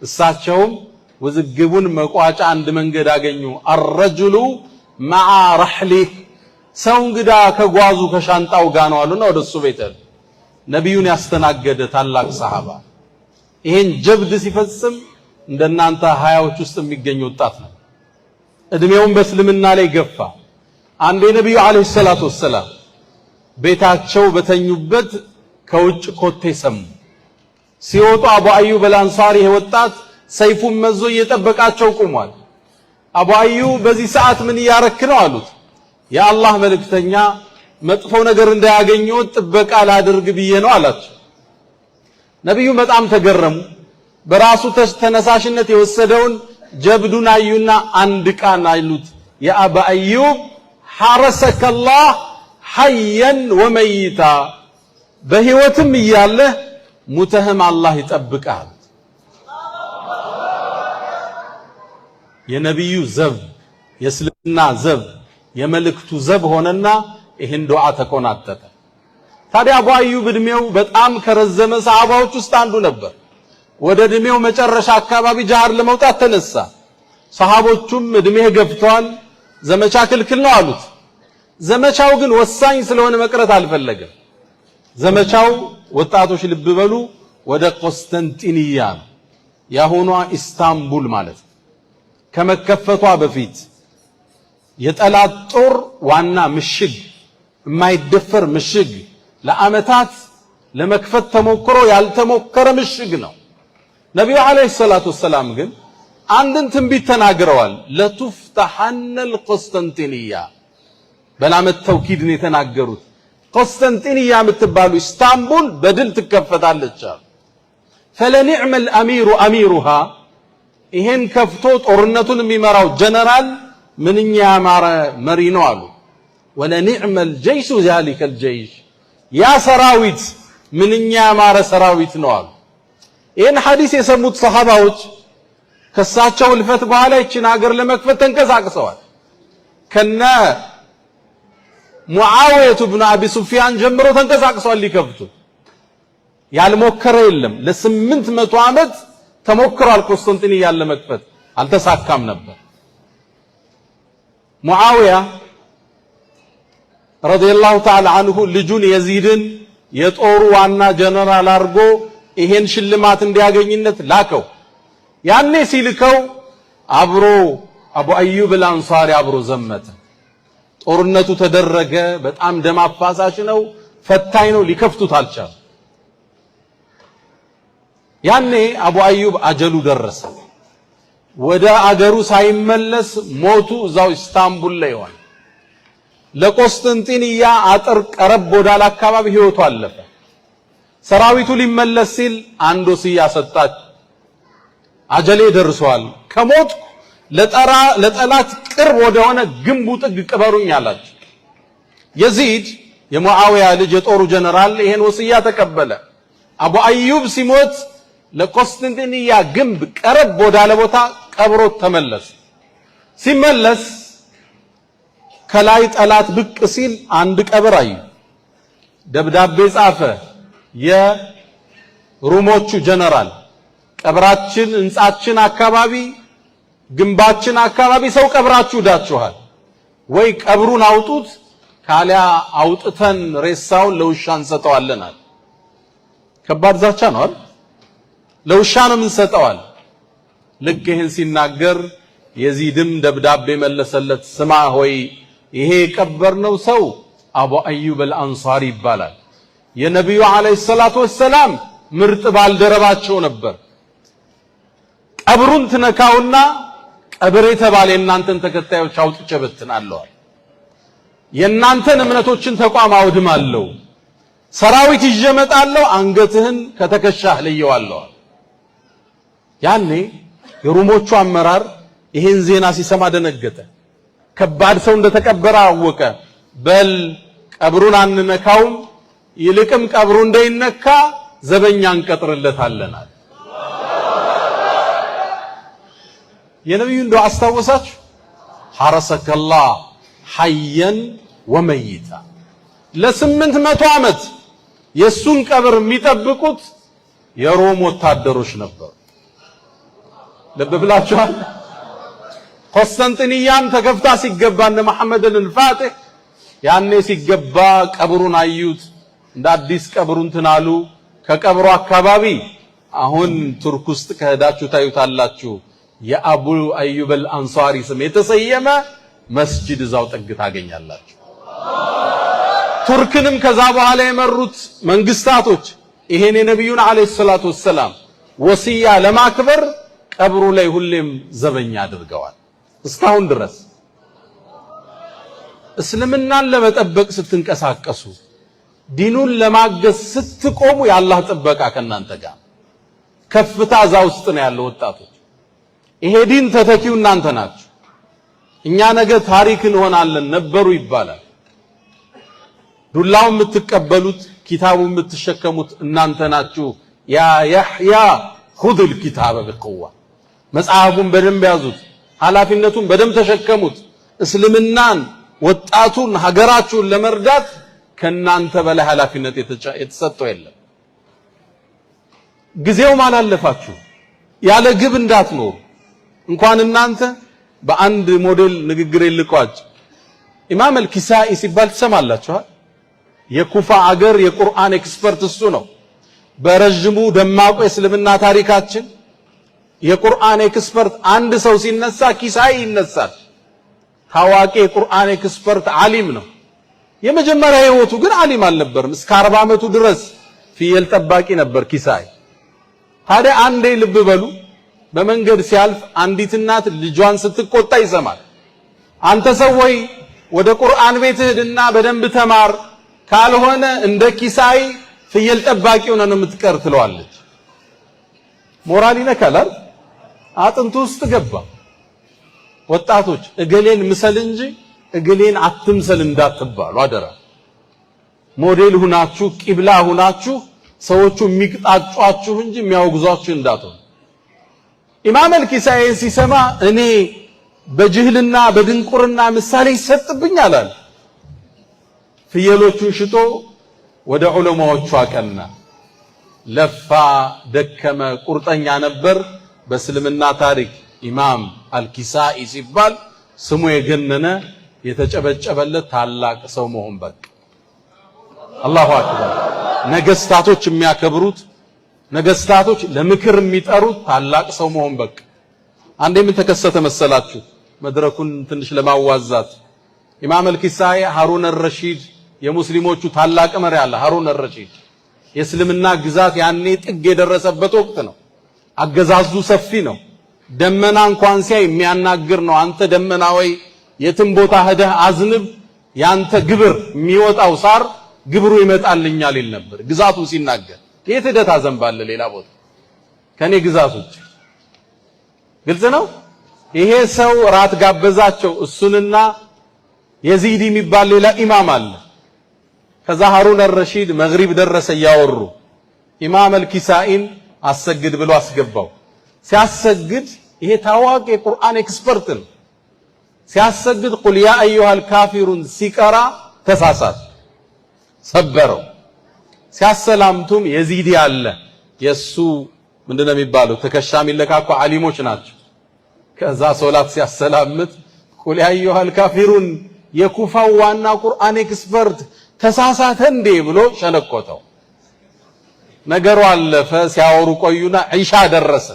እሳቸውም ውዝግቡን መቋጫ አንድ መንገድ አገኙ። አረጁሉ መዓ ረሕሊህ፣ ሰው እንግዳ ከጓዙ ከሻንጣው ጋር ነው አሉና ወደሱ ቤት ነቢዩን ያስተናገደ ታላቅ ሰሃባ። ይሄን ጀብድ ሲፈጽም እንደናንተ ሀያዎች ውስጥ የሚገኝ ወጣት ነው። እድሜውን በእስልምና ላይ ገፋ። አንድ የነቢዩ አለይሂ ሰላቱ ወሰላም ቤታቸው በተኙበት ከውጭ ኮቴ ሰሙ። ሲወጡ አቡ አዩብ አልአንሳሪ ወጣት ሰይፉን መዞ እየጠበቃቸው ቆሟል። አቡ አዩብ በዚህ ሰዓት ምን እያረክ ነው አሉት። የአላህ መልእክተኛ መጥፎ ነገር እንዳያገኘው ጥበቃ ላድርግ ብዬ ነው አላቸው። ነቢዩ በጣም ተገረሙ። በራሱ ተነሳሽነት የወሰደውን ጀብዱን አዩና አንድ ቃል አይሉት፣ የአባ አዩብ ሐረሰከላህ ሐየን ወመይታ፣ በህይወትም እያለህ ሙተህም አላህ ይጠብቃል። የነቢዩ ዘብ፣ የእስልምና ዘብ፣ የመልእክቱ ዘብ ሆነና ይህን ዱዓ ተቆናጠጠ። ታዲያ አቡ አዩብ እድሜው በጣም ከረዘመ ሰሃባዎች ውስጥ አንዱ ነበር። ወደ እድሜው መጨረሻ አካባቢ ጃሃድ ለመውጣት ተነሳ። ሰሃቦቹም እድሜህ ገፍቷል፣ ዘመቻ ክልክል ነው አሉት። ዘመቻው ግን ወሳኝ ስለሆነ መቅረት አልፈለገም። ዘመቻው ወጣቶች ልብ በሉ ወደ ቆስጠንጢንያ ነው፣ ያሁኗ ኢስታንቡል ማለት ነው። ከመከፈቷ በፊት የጠላት ጦር ዋና ምሽግ፣ የማይደፈር ምሽግ፣ ለዓመታት ለመክፈት ተሞክሮ ያልተሞከረ ምሽግ ነው። ነቢዩ አለይሂ ሰላቱ ወሰላም ግን አንድን ትንቢት ተናግረዋል። ለቱፍተሐነል ቆስጠንጢንያ፣ በላመት ተውኪድ ነው የተናገሩት። ቆስጠንጢንያ የምትባሉ ኢስታንቡል በድል ትከፈታለች አሉ። ፈለኒዕመል አሚሩ አሚሩሃ፣ ይሄን ከፍቶ ጦርነቱን የሚመራው ጀነራል ምንኛ ያማረ መሪ ነው አሉ። ወለኒዕመል ጀይሹ ዛሊከል ጀይሽ፣ ያ ሰራዊት ምንኛ ያማረ ሰራዊት ነው አሉ። ይህን ሐዲስ የሰሙት ሰሃባዎች ከሳቸው እልፈት በኋላ ይችን ሀገር ለመክፈት ተንቀሳቅሰዋል። ከነ ሙዓዊያ ብኑ አቢ ሱፊያን ጀምሮ ተንቀሳቅሰዋል ሊከፍቱ። ያልሞከረ የለም። ለ800 ዓመት ተሞክሯል ቆስጠንጢንያን ለመክፈት፣ አልተሳካም ነበር። ሙዓዊያ ረዲየላሁ ተዓላ አንሁ ልጁን የዚድን የጦሩ ዋና ጀነራል አድርጎ ይሄን ሽልማት እንዲያገኝነት ላከው። ያኔ ሲልከው አብሮ አቡ አዩብ አልአንሳሪ አብሮ ዘመተ። ጦርነቱ ተደረገ። በጣም ደም አፋሳሽ ነው፣ ፈታኝ ነው። ሊከፍቱት አልቻሉ። ያኔ አቡ አዩብ አጀሉ ደረሰ። ወደ አገሩ ሳይመለስ ሞቱ እዛው ኢስታንቡል ላይ ሆነ። ለቆስጥንጢንያ አጥር ቀረብ ወዳለ አካባቢ ህይወቱ አለፈ። ሰራዊቱ ሊመለስ ሲል አንድ ወስያ ሰጣች። አጀሌ ደርሷል፣ ከሞት ለጠላት ቅርብ ወደሆነ ግንቡ ጥግ ቅበሩኝ አላቸው። የዚድ የሙዓዊያ ልጅ የጦሩ ጀነራል ይሄን ወስያ ተቀበለ። አቡ አዩብ ሲሞት ለቆስጥንጢንያ ግንብ ቀረብ ወዳለ ቦታ ቀብሮት ተመለሰ። ሲመለስ ከላይ ጠላት ብቅ ሲል አንድ ቀብር አዩ። ደብዳቤ ጻፈ። የሩሞቹ ጀነራል ቀብራችን፣ ህንጻችን አካባቢ፣ ግንባችን አካባቢ ሰው ቀብራችሁ ዳችኋል ወይ ቀብሩን አውጡት፣ ካሊያ አውጥተን ሬሳውን ለውሻ እንሰጠዋለን አለ። ከባድ ዛቻ ነው አይደል? ለውሻ ነው እንሰጠዋል። ልክ ይህን ሲናገር የዚድም ደብዳቤ መለሰለት። ስማ ሆይ ይሄ የቀበርነው ሰው አቡ አዩብ አልአንሳሪ ይባላል። የነቢዩ አለይሂ ሰላቱ ወሰላም ምርጥ ባልደረባቸው ነበር። ቀብሩን ትነካውና ቀብር የተባለ የእናንተን ተከታዮች አውጥቼ በትናለሁ፣ የእናንተን እምነቶችን ተቋም አውድማለሁ፣ ሰራዊት ይዤ እመጣለሁ፣ አንገትህን ከተከሻህ ለየዋለሁ። ያኔ የሩሞቹ አመራር ይሄን ዜና ሲሰማ ደነገጠ። ከባድ ሰው እንደተቀበረ አወቀ። በል ቀብሩን አንነካውም፣ ይልቅም ቀብሩ እንዳይነካ ዘበኛ እንቀጥርለታለን። የነብዩን ዱዓ አስታወሳችሁ? ሐረሰከላህ ሐየን ወመይታ። ለ800 ዓመት የሱን ቀብር የሚጠብቁት የሮም ወታደሮች ነበሩ። ልብ ብላችኋል? ቆስጠንጢንያም ተከፍታ ሲገባ እነ መሐመድን አልፋቲህ ያኔ ሲገባ ቀብሩን አዩት። እንደ አዲስ ቀብሩን ትናሉ። ከቀብሩ አካባቢ አሁን ቱርክ ውስጥ ከሄዳችሁ ታዩታላችሁ። የአቡ አዩብ አልአንሳሪ ስም የተሰየመ መስጂድ እዛው ጥግ ታገኛላችሁ። ቱርክንም ከዛ በኋላ የመሩት መንግስታቶች ይሄን የነብዩን አለይሂ ሰላቱ ወሰላም ወሲያ ለማክበር ቀብሩ ላይ ሁሌም ዘበኛ አድርገዋል። እስካሁን ድረስ እስልምናን ለመጠበቅ ስትንቀሳቀሱ፣ ዲኑን ለማገዝ ስትቆሙ የአላህ ጥበቃ ከናንተ ጋር ከፍታ እዛ ውስጥ ነው ያለው። ወጣቶች ይሄ ዲን ተተኪው እናንተ ናችሁ። እኛ ነገ ታሪክ እንሆናለን ነበሩ ይባላል። ዱላውን የምትቀበሉት ኪታቡን የምትሸከሙት እናንተ ናችሁ። ያ ያህያ ኹዙል ኪታበ ቢቁዋ፣ መጽሐፉን በደንብ ያዙት፣ ኃላፊነቱን በደንብ ተሸከሙት። እስልምናን ወጣቱን ሀገራችሁን ለመርዳት ከናንተ በላይ ኃላፊነት የተሰጠው የለም። ጊዜው ማላለፋችሁ ያለ ግብ እንዳትኖሩ። እንኳን እናንተ በአንድ ሞዴል ንግግር ልቋጭ። ኢማም አልኪሳኢ ሲባል ትሰማላችኋል። የኩፋ አገር የቁርአን ኤክስፐርት እሱ ነው። በረጅሙ ደማቁ የእስልምና ታሪካችን የቁርአን ኤክስፐርት አንድ ሰው ሲነሳ ኪሳኢ ይነሳል። ታዋቂ የቁርአን ኤክስፐርት ዓሊም ነው። የመጀመሪያ ህይወቱ ግን ዓሊም አልነበርም። እስከ 40 ዓመቱ ድረስ ፍየል ጠባቂ ነበር ኪሳኢ። ታዲያ አንዴ ልብ በሉ፣ በመንገድ ሲያልፍ አንዲት እናት ልጇን ስትቆጣ ይሰማል። አንተ ሰው ወይ ወደ ቁርአን ቤት ሂድና በደንብ ተማር፣ ካልሆነ እንደ ኪሳኢ ፍየል ጠባቂ ሆነ ነው የምትቀር ትለዋለች። ሞራል ይነካል። አጥንቱ ውስጥ ገባ። ወጣቶች እገሌን ምሰል እንጂ እገሌን አትምሰል እንዳትባሉ አደራ። ሞዴል ሁናችሁ ቂብላ ሁናችሁ ሰዎቹ የሚቅጣጫችሁ እንጂ የሚያወግዟችሁ እንዳትሆኑ። ኢማም አልኪሳኢ ሲሰማ እኔ በጅህልና በድንቁርና ምሳሌ ይሰጥብኛል አለ። ፍየሎቹን ሽጦ ወደ ዑለማዎቹ አቀና። ለፋ፣ ደከመ፣ ቁርጠኛ ነበር። በእስልምና ታሪክ ኢማም አልኪሳኢ ሲባል ስሙ የገነነ የተጨበጨበለት ታላቅ ሰው መሆን በቃ። አላሁ አክበር። ነገስታቶች የሚያከብሩት፣ ነገስታቶች ለምክር የሚጠሩት ታላቅ ሰው መሆን በቃ። አንዴ ምን ተከሰተ መሰላችሁ? መድረኩን ትንሽ ለማዋዛት ኢማም አልኪሳኢ ሃሩን አልረሺድ የሙስሊሞቹ ታላቅ መሪ አለ። ሃሩን አልረሺድ የእስልምና ግዛት ያኔ ጥግ የደረሰበት ወቅት ነው። አገዛዙ ሰፊ ነው። ደመና እንኳን ሲያይ የሚያናግር ነው። አንተ ደመና ወይ የትም ቦታ ሄደህ አዝንብ፣ ያንተ ግብር የሚወጣው ሳር ግብሩ ይመጣልኛል ይል ነበር ግዛቱ ሲናገር። የት ሄደህ ታዘንባለህ ሌላ ቦታ ከኔ ግዛቶች? ግልጽ ነው። ይሄ ሰው ራት ጋበዛቸው እሱንና የዚዲ የሚባል ሌላ ኢማም አለ። ከዛ ሃሩን አልረሺድ መግሪብ ደረሰ እያወሩ ኢማም አልኪሳኢን አሰግድ ብሎ አስገባው። ሲያሰግድ ይሄ ታዋቂ የቁርአን ኤክስፐርት ነው። ሲያሰግድ ቁል ያ አዩሃል ካፊሩን ሲቀራ ተሳሳት ሰበረው። ሲያሰላምቱም የዚዲ አለ የሱ ምንድነው የሚባለው ትከሻ የሚለካኩ ዓሊሞች ናቸው። ከዛ ሶላት ሲያሰላምት ቁል ያ አዩሃል ካፊሩን የኩፋው ዋና ቁርአን ኤክስፐርት ተሳሳተ እንዴ ብሎ ሸነቆተው። ነገሩ አለፈ። ሲያወሩ ቆዩና ዒሻ ደረሰ።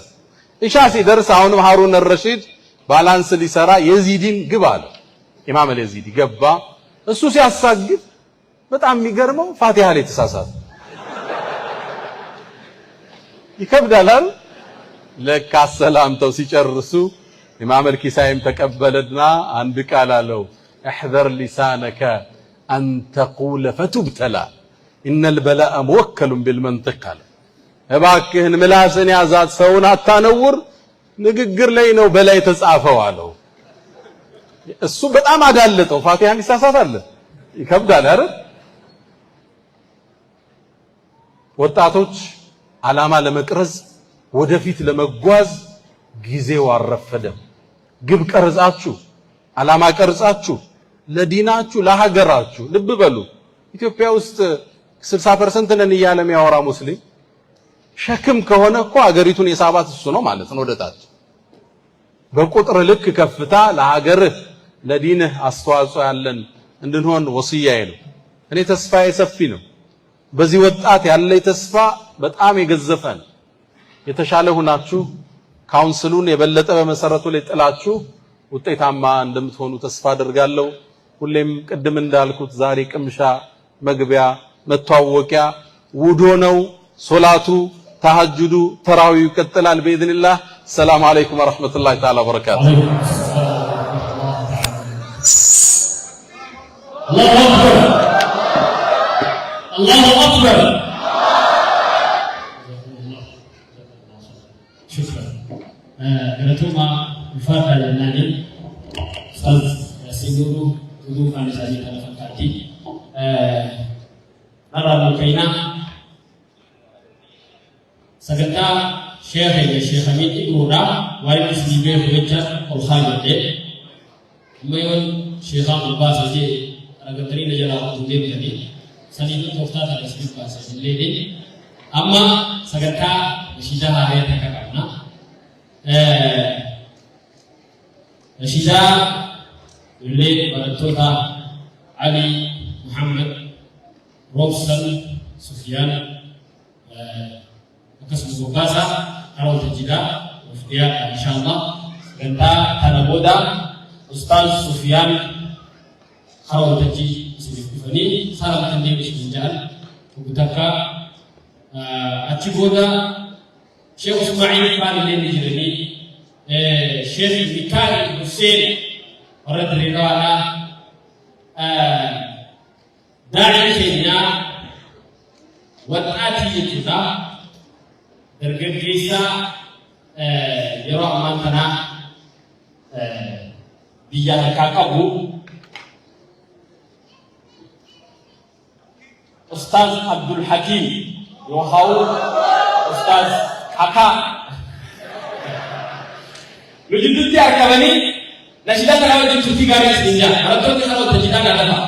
ዒሻ ሲደርስ አሁንም ሃሩን አልረሺድ ባላንስ ሊሰራ የዚዲን ግብ አለ። ኢማም አልየዚዲ ገባ። እሱ ሲያሳግድ በጣም የሚገርመው ፋቲሃ ላይ ተሳሳተ። ይከብዳል። ለካ ሰላምተው ሲጨርሱ ኢማም አልኪሳይም ተቀበለና አንድ ቃል አለው احذر لسانك أن تقول فتبتلى إن البلاء موكل بالمنطق قال እባክህን ምላስን ያዛት ሰውን አታነውር ንግግር ላይ ነው በላይ ተጻፈው አለው። እሱ በጣም አዳለጠው። ፋቲሃን ይሳሳታል ይከብዳል አይደል? ወጣቶች ዓላማ ለመቅረጽ ወደፊት ለመጓዝ ጊዜው አረፈደም። ግብ ቀርጻችሁ ዓላማ ቀርጻችሁ ለዲናችሁ ለሀገራችሁ ልብ በሉ። ኢትዮጵያ ውስጥ 60% ነን እያለ የሚያወራ ሙስሊም ሸክም ከሆነ እኮ አገሪቱን የሳባት እሱ ነው ማለት ነው። ወደታች በቁጥር ልክ ከፍታ ለሀገርህ ለዲንህ አስተዋጽኦ ያለን እንድንሆን ወሲያዬ ነው። እኔ ተስፋዬ ሰፊ ነው። በዚህ ወጣት ያለኝ ተስፋ በጣም የገዘፈ ነው። የተሻለ ሆናችሁ ካውንስሉን የበለጠ በመሰረቱ ላይ ጥላችሁ ውጤታማ እንደምትሆኑ ተስፋ አደርጋለሁ። ሁሌም ቅድም እንዳልኩት ዛሬ ቅምሻ መግቢያ መተዋወቂያ ውዶ ነው። ሶላቱ ተሐጁዱ ተራዊው ይቀጥላል በኢዝኒላህ። ሰላም አለይኩም ወራህመቱላሂ ተዓላ ወበረካቱ። አላሁ አክበር አላሁ አክበር። شكرا ገለቶማ ይፋታ ለናኒ ሰልፍ ያሲኑሩ ብዙ ካንሳጂ ተፈካቲ አራሙ ከይና ሰገታ ሼህ የሼህ ሐሚድ ኢብኑራ ዋይስ ሊቤ ወጀ ኦልኻይደ ማይወን ሼህ አባስ ወጀ አገተሪ ነጀራ ወንዴ ተዲ ሰኒቱ ቶፍታ ተለስቢ ባሰ ሌዲ አማ ሰገታ ሺዳ ሀያ ተከካና ሺዳ ሌ ወረቶታ አሊ ሙሐመድ ሮብሰን ሱፊያን akkasuma bobbaasaa haroota jidaa wafdiyaa inshaallah sagantaa kana booda ustaaz Sufiyaan haroota isiniif dhufanii salaamtan deebisuun jedhan takka achi booda Sheekh Ismaa'il Faal illee ni jiranii Sheekh Mikaa'il Hussein warra Dirreedawaadhaa daa'ii keenyaa waxaatii jechuudha. dargaggeessa yeroo ammaa kana biyya harkaa qabu Ustaaz Abdul Hakim yookaan Ustaaz Hakaa lujuddutti argamanii nashida kana wajjin turtii gaarii isin jaa barattoonni kana wajjin jidaa gaadhafa.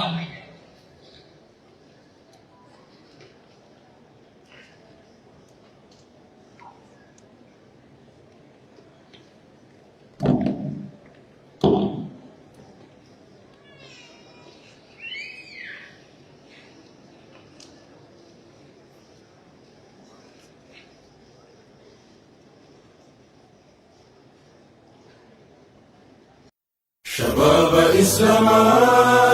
شباب إسلام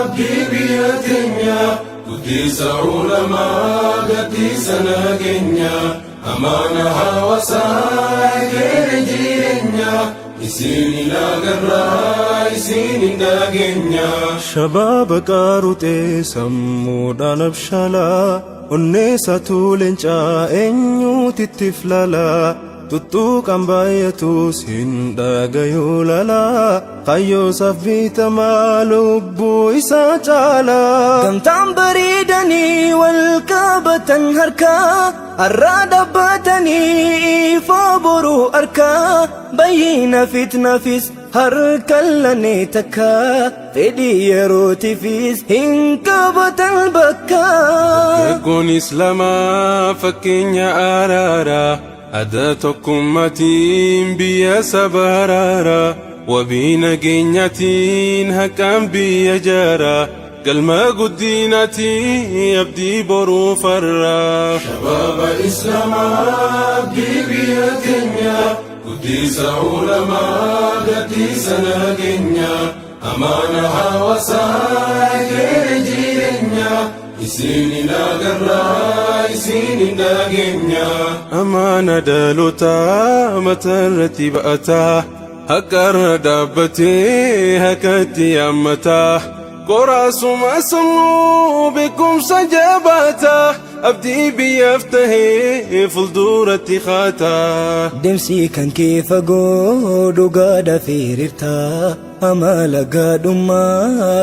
بيبيتنا قديس علماء قديس ناقنيا أمانها وسائل رجيلنا isini nagarra isini ndagenya shabab qarute sammudan abshala onnesa tulencha enyuti tiflala tuttuqan bayatus hindagayulala qayyo safita malubbu isa chala kamtam baridani wal kabatan harka arada batani faburu arka bayina fitna fis harkallani takka fedi yeroti fis hinkabatan bakka yakun islama fakinya arara أداتكم متين بيا سبارارا وبين جنيتين هكام بيا جارا قلما قدينتي يبدي برو فرا شباب إسلام أبدي بيا كنيا قديس علماء قديس ناقنيا أمانة حواساي رجيرنيا isini nagarra isini ndagenya amana dalota matarati ba'ata hakar dabbate hakati amata qorasu masmu bikum sajabata abdi biyaftahi fuldurati khata demsi kan kayf agodu gada firirta amala gadumma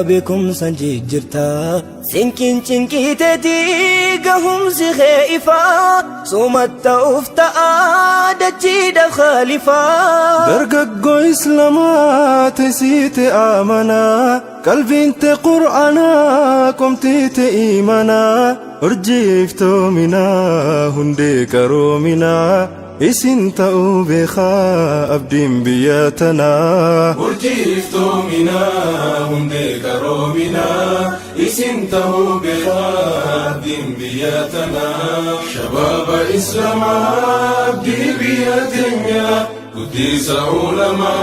bikum sanjirta sinkin cinkiteti gahum si khaifa sumatta ufta adachi da khalifa dargaggo islamat site amana qalbinte qur'ana kumtite imana urjifto mina hunde karomina isin ta'u bekha abdim biyatana urjifto mina hunde karomina isin ta'u bekha abdim biyatana shabab islam abdi biyatenya kudisa ulama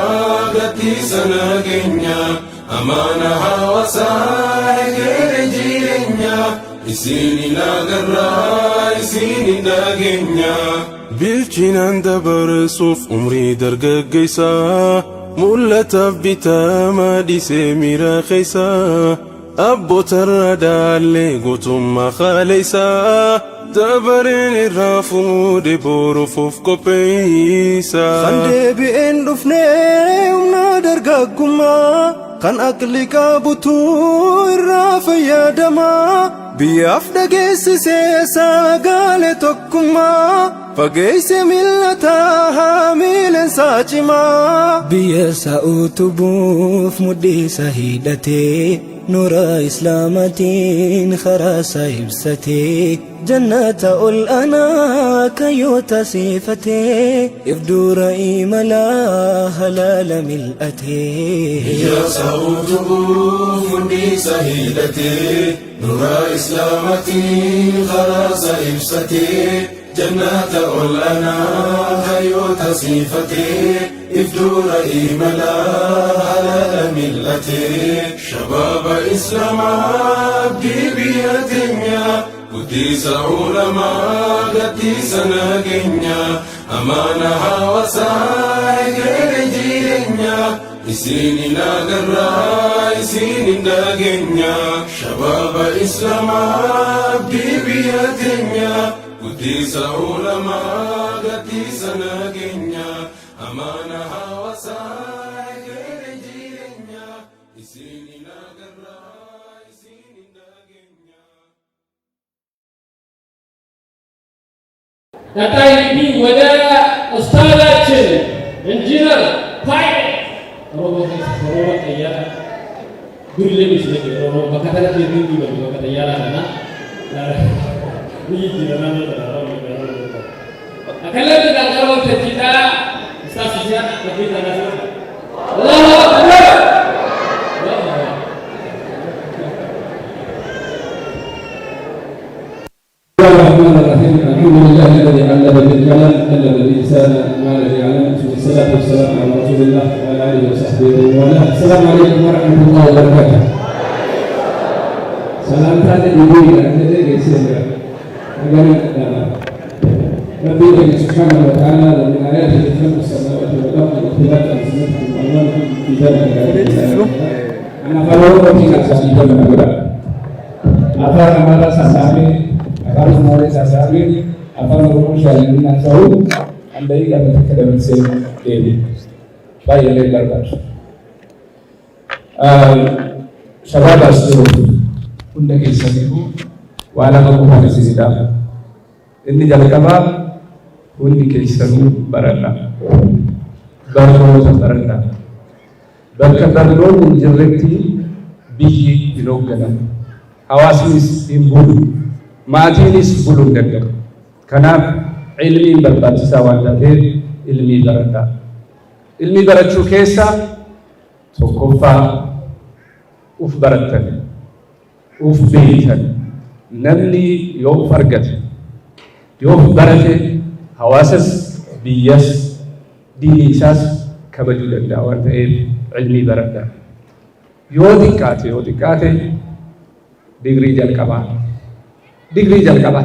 gatisa nagenya amana hawasa gerejirenya isini nagarra isini ndagenya bilchinan dabarsuf umri dargaggaysa mul'ataaf bitama dhisee miira keeysa abbootarra daallee gootummaa khaaleysa dabareen irraa fuudhe boruuf of qopheeysa kan deebi'een dhufnee humna dargaggummaa kan aqli qabutu irraa fayyadama biyyaaf dhageessisee sagalee tokkummaa fageesse millataa haamileen saacimaa biyya isaa utubuuf mudhii isaa hidhatee nura islaamatiin karaa isaa ibsatee jannata ol aanaa kayyoota siifatee ifdura imalaa halaala mil'atee biyya isaa utubuuf mudhii isaa hidhatee nura islaamatiin karaa isaa ibsatee jannata ol aanaa kayyoota siifatee ifdura imalaa halaala mil'atee shababa islama abdi biyya teenya guddiisa ulamaa gaddiisa nageenya amaana hawaasaa egeree jireenya isini nagarraa isini ndageenya shababa islama abdi biyya teenya guddiisa ulamaa gaddiisa nageenya amaana hawaasaa egeree jireenya isini nagarraa isini ndageenya. ቀጣይ እንግዲህ ወደ ኡስታዛችን ኢንጂነር ፓይለት ሮቦት ጠያራ ዱልም ይስለኝ ሮቦት በከተለት የሚንዲ በከተያራ እና ይጅራና አከለት ዳቀረው ተጂታ ስታሲያ ከፊት ተናገረ አላሁ አክበር الرحمن الرحيم الحمد لله الذي علم بالقلم علم الانسان ما لم يعلم والصلاه والسلام على رسول الله وعلى اله وصحبه ومن والاه السلام عليكم ورحمه الله وبركاته سلام تعالى يقول أنت يسير ربي سبحانه وتعالى من آياته خلق السماوات والأرض اختلاف ألسنتكم وألوانكم في ذلك أنا فلو في كاساتي جمع أفر أمارا ساسامي أفر موري ساسامي أفر موري شالين ناسو أندai kami terkadang sen dewi bayi lebar شباب أسلوب كنا كيسانيو وأنا بقول هذا سيدا إني جالك أبا كنا كيسانيو برنا برنو برنا بركبرنو من جرتي بيجي بلوغنا حواسيس ينبول ماتينيس بلون دكتور كناب علمي برباد سوان دكتور علمي بردا علمي برشو كيسا سكوفا uf baratan uf beitan namni yo fargat yo barate hawasas biyas dinisas kabaju dandawan ta'e ilmi barata yo dikate degree jalqaba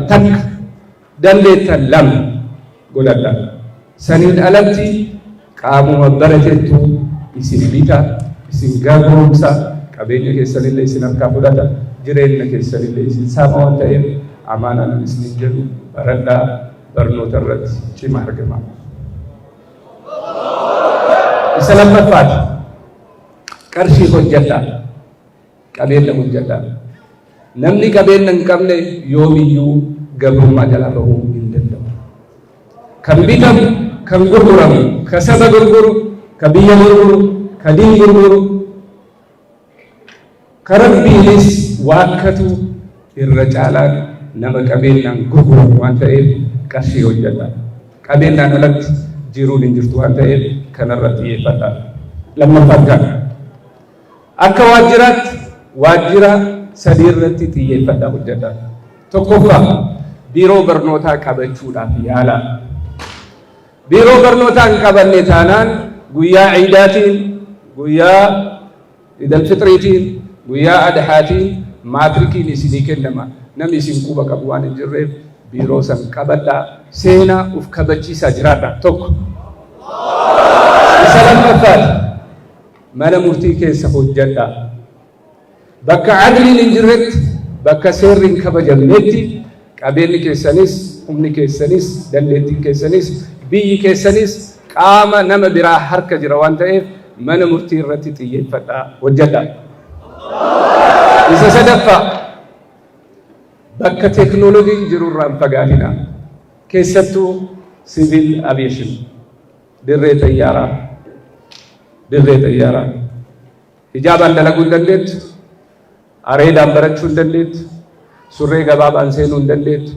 tak dandeetan lam godadda sanin alatti qaamuma baratetu isin bita isin gaagomsa kabenya keessanillee isin harkaa fudhata jireenya keessanillee isin saama waan ta'eef amaanaan isin jedhu baradhaa barnoota irratti cimaa argama. Isa lammaffaati qarshii hojjedhaa qabeenya hojjedhaa namni qabeenya hin qabne yoomiyyuu gabrummaa jalaa bahuu hin danda'u. Kan bitamu kan gurguramu ka saba gurguru ka biyya gurguru ka diin gurguru karabbiinis waakkatu irra caalaan nama qabeenyaan gurguramu waan ta'eef qarshii hojjedha. Qabeenyaan alatti jiruun hin jirtu waan ta'eef kanarratti xiyyeeffadha. Lammaffaan kana akka waajjiraatti waajjira sadii irratti xiyyeeffadha hojjedha. Tokkoffaa biiroo barnootaa qabachuudhaaf yaala. Biiroo barnootaa hin qabanne taanaan guyyaa ciidaatiin guyyaa idil fitriitiin guyyaa adhaatiin maatrikiin isinii kennama namni isin quba qabu waan hin jirreef biiroo san qabadhaa seenaa uf kabachiisaa jiraadha. Tokko isa lammaffaati mana murtii keessa hojjedhaa bakka adliin hin jirretti bakka seerri hin kabajamnetti qabeenyi keessanis humni keessanis dandeettiin keessanis biyyi keessanis qaama nama biraa harka jira waan ta'eef mana murtii irratti xiyyeeffadhaa hojjedhaa. Isa sadaffaa bakka teeknooloojiin jiru irraa hin fagaatina keessattuu siviil aviyeeshin dirree xayyaaraa hijaabaan dalaguu hin dandeettu areedaan barachuu hin dandeettu surree gabaabaan seenuu hin dandeettu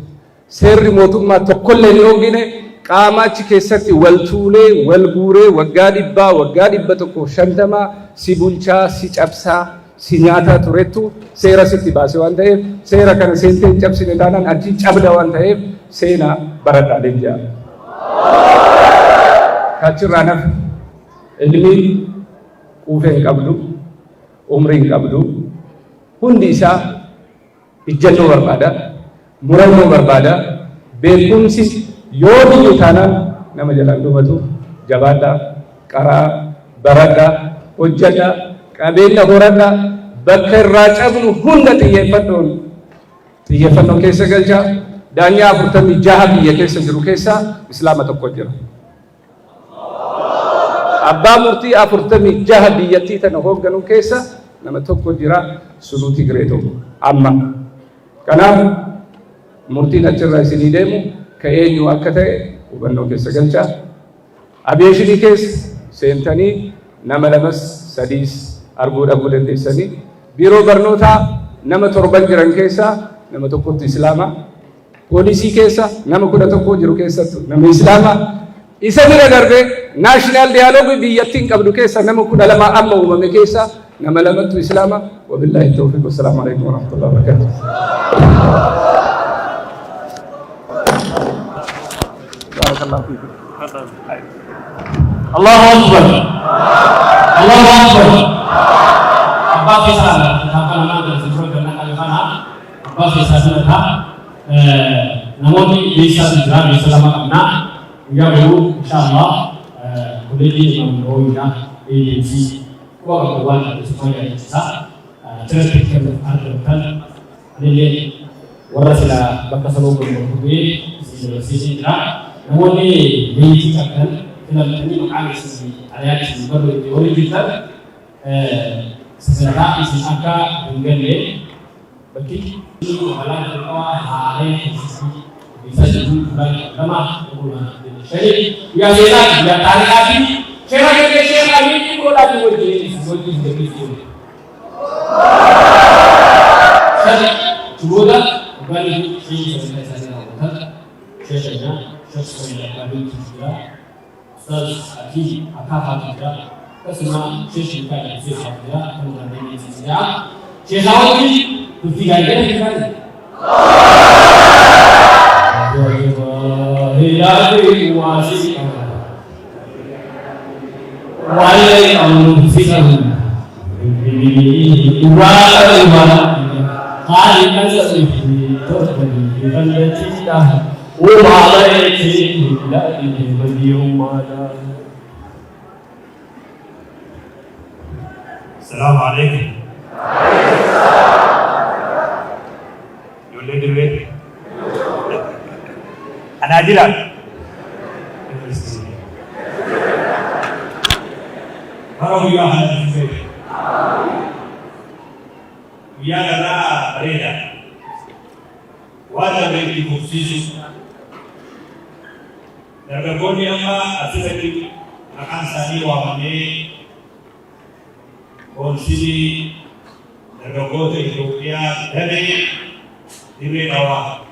seerri mootummaa tokkollee hin hoogine qaamaachi keessatti wal tuulee wal guuree waggaa 150 si bulchaa si cabsaa si nyaataa turettu seera sitti baase waan ta'eef seera kana seentee hin cabsine taanaan achi cabda waan ta'eef seenaa baradhaa leenjaa. Kachirraa nafa ilmi quufee hin qabdu umrii hin qabdu hundi isaa ijjannoo barbaada murannoo barbaada beekumsi yoo biyyu taanaan nama jalaan dhumatu jabaadhaa qaraa baradhaa hojjedhaa qabeenya horadhaa bakka irraa cabnu hunda xiyyeeffannoo keessa galchaa daanyaa 46 biyya keessa jiru keessaa islaama tokko jira. Abbaa murtii 46 biyyattii tana hoogganu keessa nama tokko jira Suluu Tigree tokko amma. Kanaaf murtiin achirraa isinii deemu ka eenyu akka ta'e hubannoo keessa galchaa. Aviyeeshinii keessa seentanii nama lamas sadiis arguu dhabuu dandeessanii biiroo barnootaa nama 7 jiran keessaa nama tokkotti islaama. Poolisii keessa nama 11 jiru keessattu nama islaama. Isa bira darbee naashinaal diyaaloogii biyyattiin qabdu keessa nama 12 amma uumame keessa nama lamattu islaama. Wabillaahi tawfiiq. Wassalaamu alaikum warahmatullahi wabarakatuh. Barakallahu fiikum. Allahu Akbar. Allahu Akbar. Abba Faisal akan mengambil sebuah kenangan Al-Fana. Abba Faisal sudah namun bisa segera selama kena ya baru insyaallah كلية ممنوعة إيجنسي وقت وانا بسمعي إنسان ترتب كم أردن اللي ورثنا بكسروا بالمرتبة سيدنا نموني بيجي كأن كنا بنتكلم عن على اسم برضه يوري جدا sejarah isi angka mengenai bagi halang terkawal hari bisa juga lemah jadi yang lain dia tarik lagi share lagi ini bola jadi jadi coba kembali ini saya share-nya kembali juga lagi apa juga semua sesi kita sesi kita kemudian ini saja sesi lagi tiga ini kan Ilahi wasi walai amsikan ibadah hari kan seperti terjadi cinta walai cinta ini beriumada. السلام عليكم. يولد البيت. أنا أجيلك. هرب يا أهل البيت. يا لنا بريدة. وأنا بيتي مخصوص. نرجعني أما أسيبك akan sani wamane konsili dargaggoota Itoophiyaa damee dirree dhawaa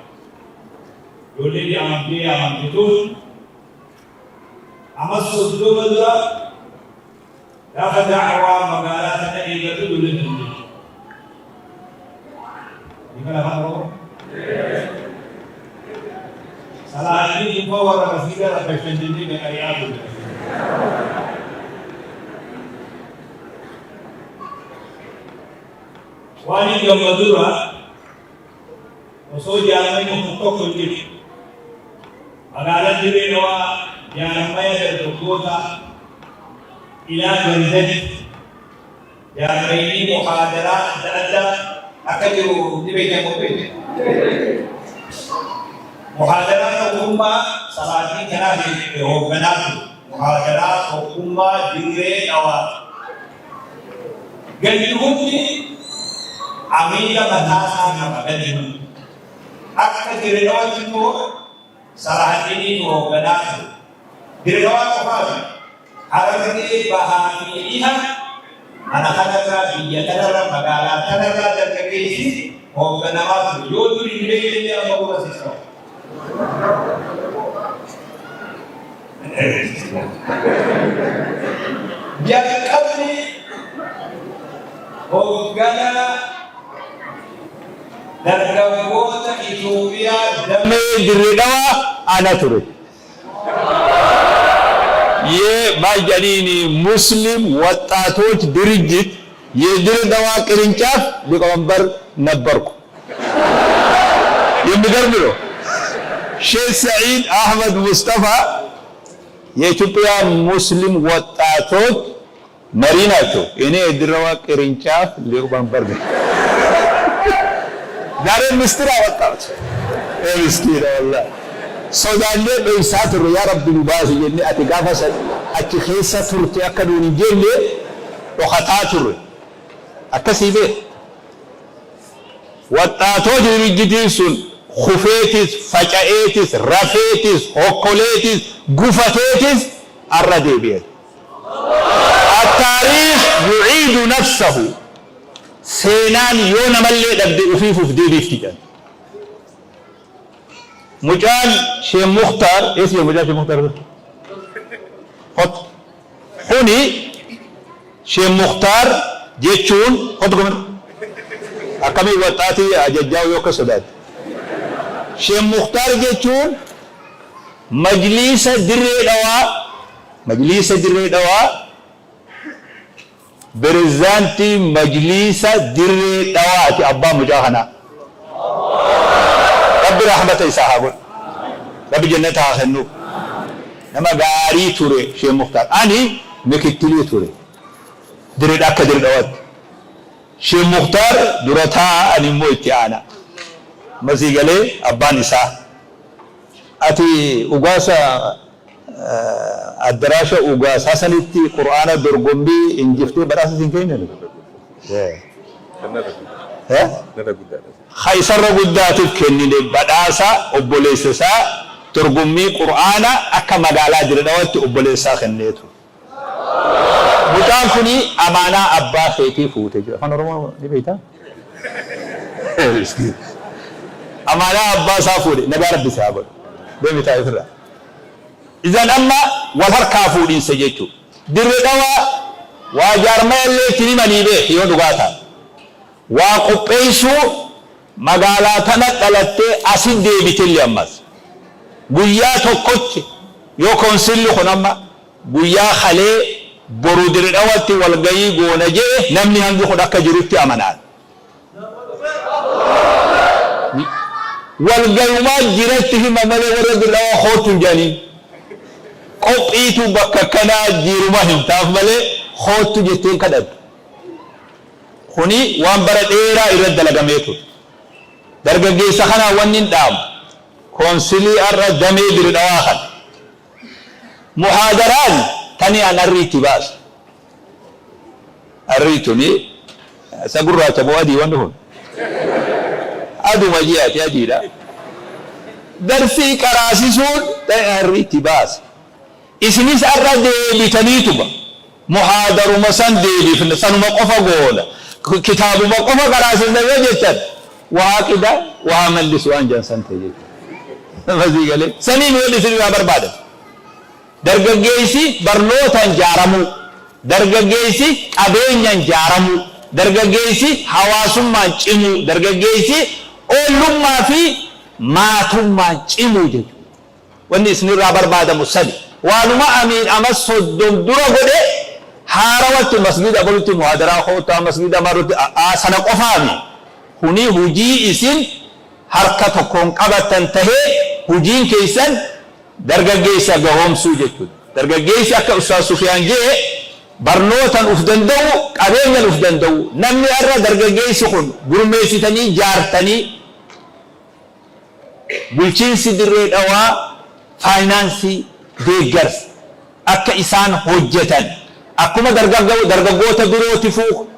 ijoolleen amantiituun amma soddoma dura gaafa da'awaa magaalaa sana eegatu ijoolleen hundee ni kana fa'aa salaanii dhimma warra kasiidha rakkashanii gaqariyaa ture wani gammadura osoo jaalamai tokko hin jiru magaalaan dirree dhawaa jaalamaya dargaggoota ilaa ganzatti jaalamayni muhaadaraa adda addaa akka jiru ni beekamu muhaadaraa tokkummaa salaatii kanaa hoogganaatu muhaadaraa tokkummaa dirree dhawaa gadi hundi amila batasa nama gadi akka dirreewa immoo salaatini hoogganaatu dirreewa qofaatu harargee bahaa fi dhiha mana kanarraa biyya kanarraa magaalaa kanarraa dargaggeessi hoogganamaa ture yoo duri hin beekne amma hubasiisa jalqabni hoogganaa dargaggoota Itoophiyaa damee dirree dhawaa ana ture. የባጃዲኒ ሙስሊም ወጣቶች ድርጅት የድሬዳዋ ቅርንጫፍ ሊቀመንበር ነበርኩ። የሚገርም ነው። ሼህ ሰዒድ አህመድ ሙስጠፋ የኢትዮጵያ ሙስሊም ወጣቶች መሪ ናቸው። እኔ የድሬዳዋ ቅርንጫፍ ሊቀመንበር ነኝ። ዛሬ ምስጢር አወጣሁት። ምስጢር ወላሂ sodaanne dhoysaa turre yaa rabbi nu baasu jenne ati gaafa san achi keessa turte akka nuun hin jenne dhokataa turre akkasii bee waxaatoota dirjitiin sun kufeetis faca'eetis rafeetis hokkoleetis gufateetis arra deebi'e التاريخ يعيد نفسه سينان يوم ملي دبدي وفيفوف ديبيفتي كان مجال شيخ مختار اسمه مجال شيخ مختار خط هوني شيخ مختار جيتشون خطكم أكمل وطاتي أججاو يوكا سودات شيخ مختار جيتشون مجلس دري دواء برزانتي مجلس دري دواء أبا مجاهنا رب رحمته يسحبون رب جنتها خنو nama gaarii ture Sheekh Mukhtar. Ani mikittilii ture. Dirree akka dirree dhawaatti. Sheekh Mukhtar durataa ani immoo itti aana. Masii galee abbaan isaa. Ati ugaasa addaraasha ugaasa sanitti Qur'aana dorgombii injiftee badhaasa siin kennine. Khaysarra guddaatiif kennine badhaasa obboleessa isaa dorgommii Qur'aana akka magaalaa dirree dhawaatti obboleessaa kenneetu. Mucaan kuni amaanaa abbaa keetii fuute jira. Afaan Oromoo ni beektaa? Amaanaa abbaa isaa fuudhe nagaa rabbi isaa godhe. Deemitaa ifirraa. Izaan amma wal harkaa fuudhinsa jechuudha. Dirree dhawaa waa jaarmaa illee itti himanii beeku yoo dhugaataa. Waa qopheessuu magaalaa tana dhalattee asin deebitellee ammas. Guyyaa tokkotti yoo konsilli kun amma guyyaa halee boru dirree dhawaatti walgayii goona jee namni hangi kun akka jirutti amanaan. Walgayumaa jiratti hima malee warra dirree dhawaa hootuun jaaniin. Qophiitu bakka kanaa jiruma hin taaf malee hootu jetteen kadhatu. Kuni waan bara dheeraa irratti dalagameetu ture. Dargaggeessa kanaa wanni hin dhaamu. Konsilii arra damee dirree dhawaa kana. Muhaadaraan tani an arriitti baasa. Arriituni isa gurraacha moo adii wanni kun? Aduma ji'aati adiidha. Darsii qaraasisuun tani arriitti baasa. Isinis arra deebitaniituba. Muhaadaruma san deebifna sanuma qofa goona. Kitaabuma qofa qaraasisna yoo jechan waa qida waa mallisu waan jansan ta'e jechuudha. Masii galee saniin wal isin waa barbaadan. Dargaggeessi barnootaan jaaramuu, dargaggeessi qabeenyaan jaaramuu, dargaggeessi hawaasummaan cimuu, dargaggeessi oollummaa fi maatummaan cimuu jechuudha. Wanni isinirraa barbaadamu sadi. Waanuma amiin amas soddom dura godhe haarawatti masgida bulutti muhaadaraa hootaa masgida marutti sana qofaami. Kuni hujii isin harka tokkoon qabatan tahee hujiin keessan dargaggeessa gahoomsuu jechuudha. Dargaggeessi akka Ustaaz Sufiyaan jee barnootaan uf danda'u, qabeenyaan uf danda'u. Namni irra dargaggeessi kun gurmeessitanii jaartanii bulchiinsi dirree dhawaa faayinaansii deeggarsa akka isaan hojjetan akkuma dargaggoota birootiifuu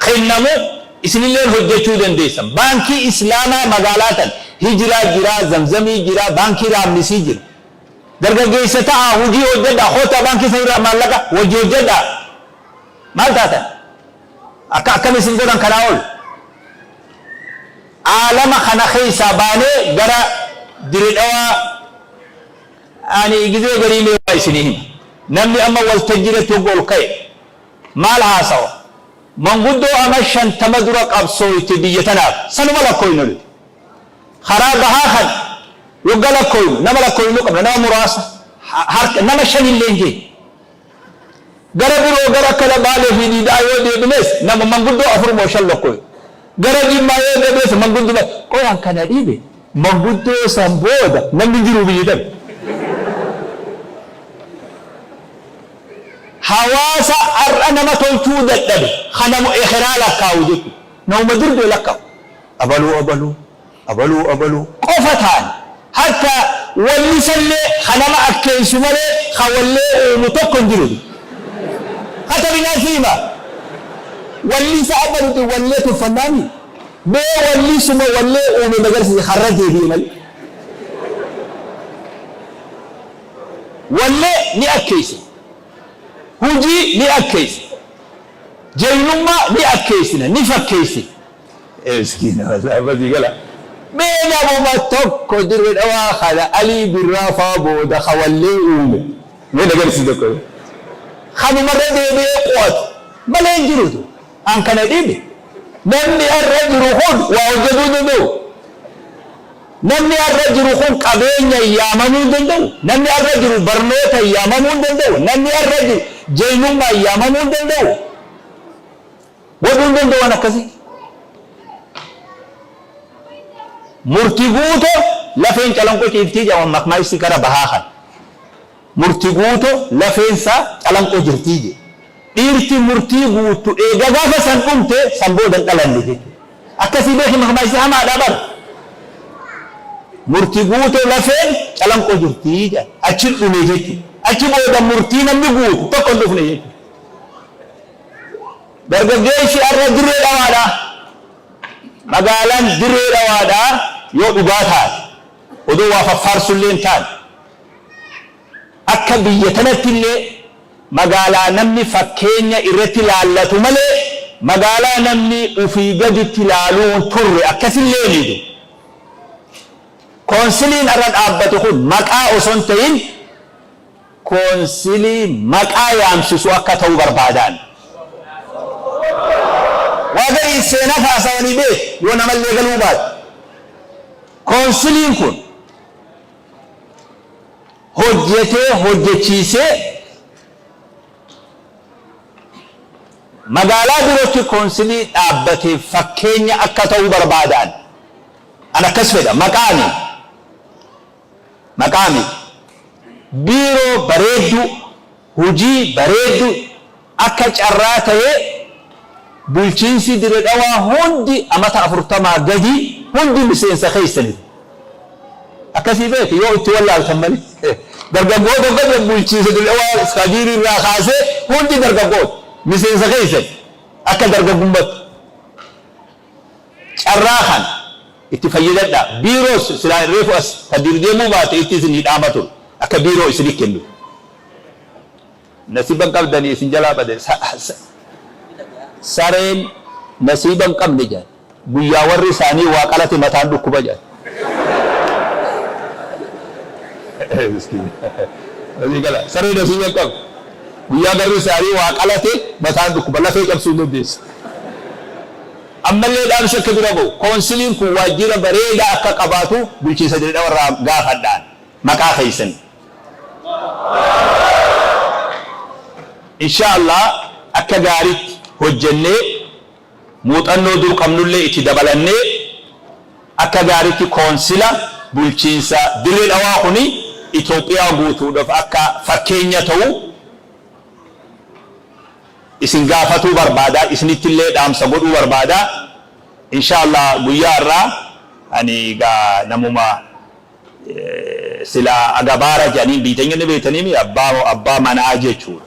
kennamu isinillee hojjechuu dandeessan. Baankii Islaamaa magaalaa tan Hijiraa jira, Zamzamii jira, baankii Raamnisii jira. Dargaggeessa ta'a hojii hojjedhaa hoota baankii sanirraa maallaqa hojii hojjedhaa maal taatan akkam isin godhan kanaa ol aalama kana keessaa baanee gara dirree dhawaa ani gizee garii meewaa isinii hima. Namni amma waltajjiirratti ol ka'e maal haasawa manguddoo ama 50 dura qabsooyti biyya tanaaf sanuma lakkooynu nuti karaa bahaa kan waggaa lakkooynu nama lakkooynu qabna nama muraasa nama 5 illee hin jee gara biroo gara kana baalee fi diidaa yoo deebines nama manguddoo 4 moo 5 lakkooynu gara jimmaa yoo deebines manguddoo qoyaan kana dhiibe manguddoo san booda namni jiru biyya tana. Hawaasa arra nama tolchuu dadhabe kanamu ikhiraa lakkaa'u jechuudha. Nama dirdee lakkaa'u. Abaluu qofa ta'an hatta walli sallee kanama akkeessu malee hawallee uumu tokko hin jiru. Hata binaa siima walli isa abaluuti wallee tuffannaami bee walli suma wallee uume magarsiise har'a deebi'e malee. Wallee ni akkeesse. Hujii ni akkeessi. Jaynummaa ni akkeessina ni fakkeessi. Eskiina wasaabatii gala. Beena buma tokko dirree dhawaa kana alii birraa faa booda hawallee uume. Mee agarsiisa tokko. Kanumarra deebi'ee qo'atu malee hin jirutu. An kana dhiibe. Namni irra jiru kun waa hojjetuu danda'u. Namni irra jiru kun qabeenya yaamamuu danda'u. Namni irra jiru barnoota yaamamuu danda'u. Namni irra jiru jaynummaa yaamamuu danda'u. Godhuu danda'u waan akkasii. Murtii guutuu lafeen calanqoo ciiftii jedhaman makmaa ibsi gara bahaa kan. murtii guutu lafeensa calanqoo jirtii dhiirti murtii guutu eega gaafa san dhumte san boodan dhalanne jechuudha. Akkasii beeki mahmaisi hamaadha bara. Murtii guutu lafeen calanqoo jirtii jedha achi dhume jechuudha. Achi booda murtii namni guutu tokko hin dhufne jechuudha. Dargaggeessi har'a dirree dhawaadha. Magaalaan dirree dhawaadha yoo dhugaa taate odoo waa fafaarsullee hin taane. Akka biyya tanatti illee magaalaa namni fakkeenya irratti laallatu malee magaalaa namni ufii gaditti laaluu turre akkasillee ni jiru. Koonsiliin irra dhaabbatu kun maqaa osoo hin ta'in koonsilii maqaa yaamsisu akka ta'u barbaadan. Waagari seenaa haasawanii beek yoo namallee galuu baate. Koonsiliin kun hojjetee hojjechiisee magaalaa birootti koonsilii dhaabbatee fakkeenya akka ta'u barbaadan. An akkas fedha maqaami biiroo bareeddu hojii bareeddu akka carraa ta'ee bulchiinsi Dirree Dhawaa hundi amata 40 gadi hundi miseensa keessanii. Akkasii beeki yoo itti wallaaltan malee dargaggoota gadi bulchiinsa Dirree Dhawaa iskaajirii irraa kaasee hundi dargaggoota miseensa keessanii akka dargaggummaatti carraa kan itti fayyadadha. Biiroos silaa reefu as tadir deemuu baate itti isin hidhaamatu akka biiroo isin kennu. Nasiban qabdanii isin jalaa bade sareen nasiban qabne jaan guyyaa warri isaanii waa qalate mataan dhukkuba jaan. Sareen nasiban qabne guyyaa garri isaanii waa qalate mataan dhukkuba lafee qabsuu dandeessa. Ammallee dhaamsa akka bira ga'u koonsiliin kun waajjira bareedaa akka qabaatu bulchiinsa Dirree Dhawaa irraa gaafadhaan maqaa keessan. Inshaallah akka gaariitti hojjennee muuxannoo dur qabnullee itti dabalannee akka gaariitti koonsila bulchiinsa Dirree Dhawaa kuni Itoophiyaa guutuudhaaf akka fakkeenya ta'u isin gaafatuu barbaada isinitti illee dhaamsa godhuu barbaada. Inshaallah guyyaa irraa ani gaa namuma sila agabaara jedhanii biitanya ni beetanii abbaa manaa jechuudha.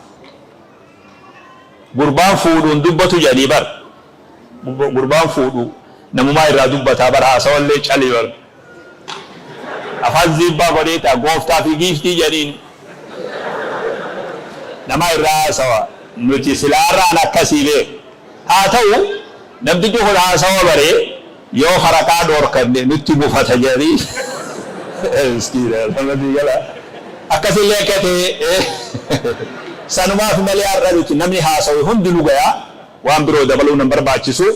Gurbaan fuudhuun dubbatu jedhanii bar gurbaan fuudhu namumaa irraa dubbataa bar haasawallee calii bar afaan zibbaa godheeta gooftaa fi giiftii jedhaniin namaa irraa haasawa. Nuti silaarraan akkasii beeku haa ta'u namtichi kun haasawa baree yoo haraqaa dhoorkanne nutti bufata jedhanii akkasillee akka ta'e sanumaaf malee har'a nuti namni haasawu hundi nu gayaa waan biroo dabaluu nan barbaachisu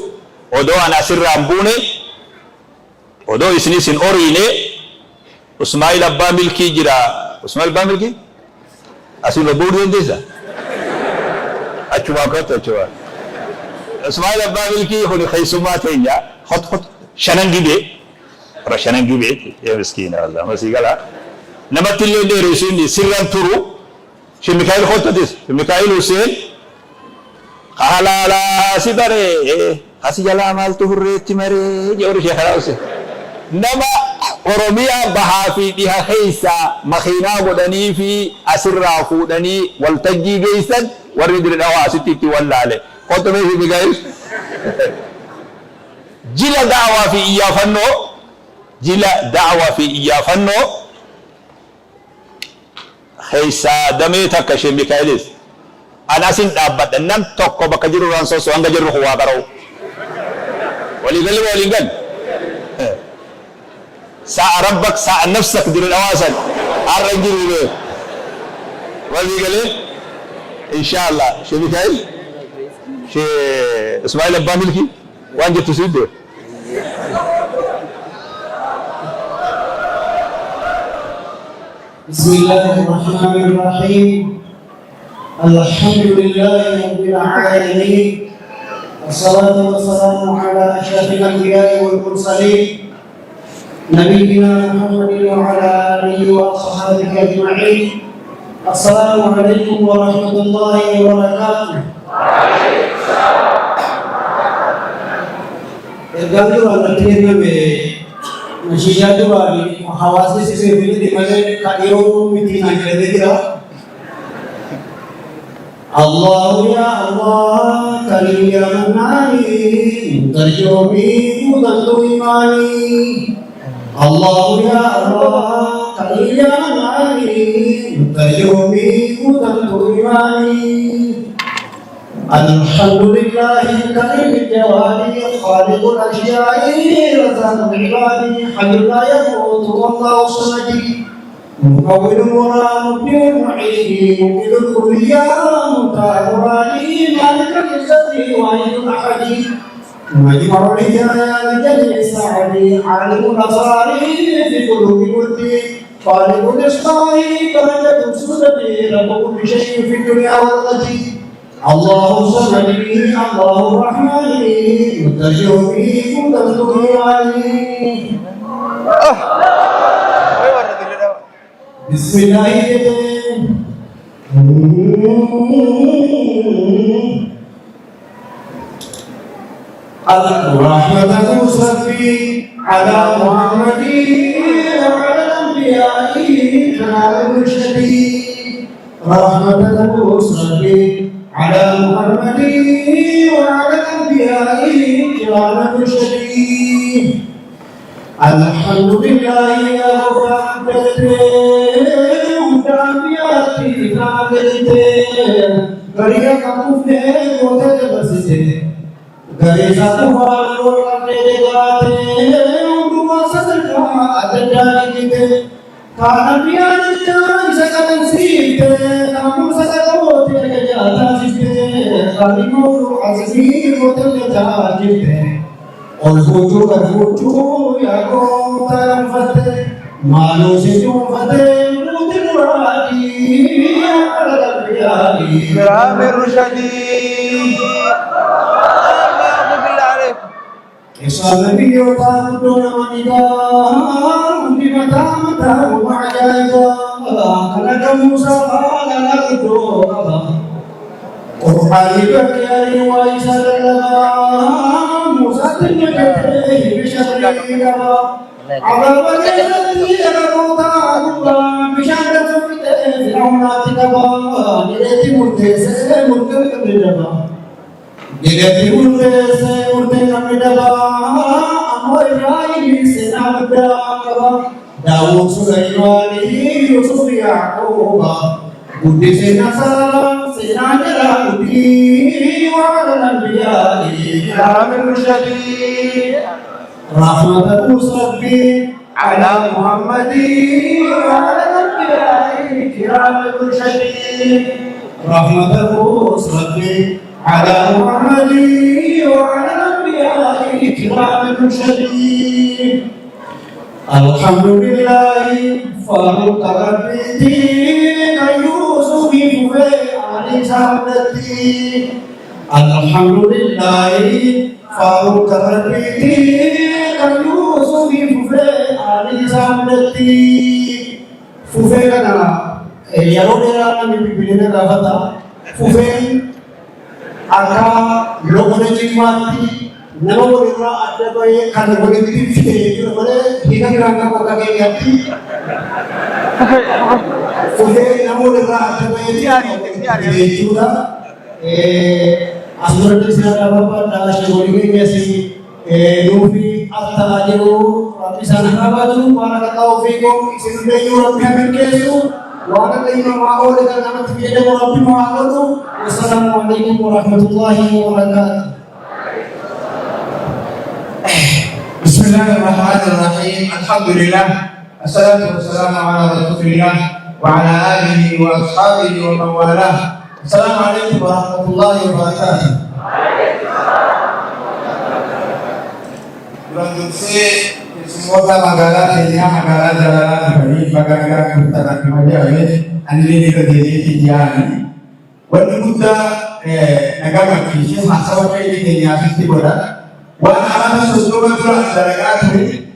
odoo an asirraan buune odoo isinis hin oriine Usmaa'il abbaa milkii jira. Usmaa'il abbaa milkii asiin obboo dandeessa. Achuma kota achuma. Ismail abbaa milkii kun keessummaa teenya hot shanan gibee warra shanan gibee yaa miskiina Allah masigala namatti illee dheeressuun sirran turu shi Mikaa'il Khottatis Mikaa'il Hussein halala si bare asi jala maaltu hurreetti maree joori sheekhaa Hussein nama Oromiyaa bahaa fi dhiha keessa makiinaa godhanii fi asirraa fuudhanii waltajjii geessan warri Dirree Dhawaa asitti itti wallaale qotomee fi Mikaa'il jila da'waa fi iyyaafannoo keessa damee takka shee Mikaa'ilis anasin dhaabbadha nam tokko bakka jiru raan sosoo hanga jirru waa qara'u waliin gal sa'a rabbak sa'a nafsak Dirree Dhawaa san har'a jiru be waliin inshallah shee Mikaa'il shee Ismaa'il abbaa milkii waan jettu sidde بسم الله الرحمن الرحيم الحمد لله رب العالمين والصلاة والسلام على أشرف الأنبياء والمرسلين نبينا محمد وعلى آله وأصحابه أجمعين السلام عليكم ورحمة الله وبركاته. الجمهور الأخير مشيئة دوالي حواسي سيفيني دي ملك كايرو متين أجلديرا. الله يا الله كريم يا مناني ترجمي مدلو إيماني. الله يا الله كريم يا مناني ترجمي مدلو إيماني. الحمد لله كريم الجواري خالق الأشياء رزاق العباد حي لا يموت والله صمدي مكون الورى مبدئ المعين مبدئ الكلية منتهى مرادي مالك العزة واحد الأحد مجمع الهدايا لجميع السعدي عالم الأسرار في قلوب ملكي خالق الإصلاح درجة سددي رب كل شيء في الدنيا والأرض. الله صمدي الله الرحمن متجهني مدلل علي. بسم الله الرحمة تصفي على محمد وعلى الأنبياء كمال المرشدين. رحمة تصفي على محمد وعلى الأنبياء كرام المرسلين. الحمد لله يا رب الأنبياء كرام المرسلين. غريا كفوفه وده بسيطه غريا كفوفه وده بسيطه وما صدقا أتجاهله كان بيان سكان سيده كم سكوت يجاتا سيده كلمه عزيز وتلجاته والفوتو يا قوم تنفت مالو سيجو فتح مدن مرادي على الأنبياء كرام الرشدين. إسلام يوطن دون منيدان بمتى متى ومعجزا خلق موسى قال لقد قرآن بكير وإسر لنا موسى تنجته بشر لنا على الذي يرضى الله بشر فرعون تكبا لذي مرتسى مرتكب لنا لذي مرتسى مرتكب لنا أمر رأي سنابدا داود سليمان يوسف يعقوب قدس نصارى سناجرا قدي وعلى الأنبياء كرام المرسلين. رحمة ربي على محمد وعلى الأنبياء كرام المرسلين. رحمة ربي على محمد وعلى الأنبياء كرام المرسلين. الحمد لله فاروق ربي كيوسف في علي سعادتي. الحمد لله فاروق ربي كيوسف في علي سعادتي. فوفينا يا رودنا من بيبلنا كافتا فوفين أكا لوكنا جماعتي نمو بيرا أدى باي كذا بقول بيجي فيه بقول هنا كرانا بقى كياتي فوفين نمو بيرا أدى باي بيجورا أسمر تسيرا بابا داش بقول بيجي سي نوفي أفتاجو ربي سانها باتو بارك الله فيكم سيدنا ربي أمريكاسو وأنا لينا معقول إذا كانت في يد ربي معقول. والسلام عليكم ورحمة الله وبركاته. بسم الله الرحمن الرحيم. الحمد لله الصلاة والسلام على رسول الله وعلى آله وأصحابه ومن والاه. السلام عليكم ورحمة الله وبركاته. Semoga magala kenya magala jalanan bagi magala kita kemajuan andi ni kerja tiada. Waktu kita negara kita masa waktu ini kenya mesti bola. Wana aman sesuatu betul adalah kami.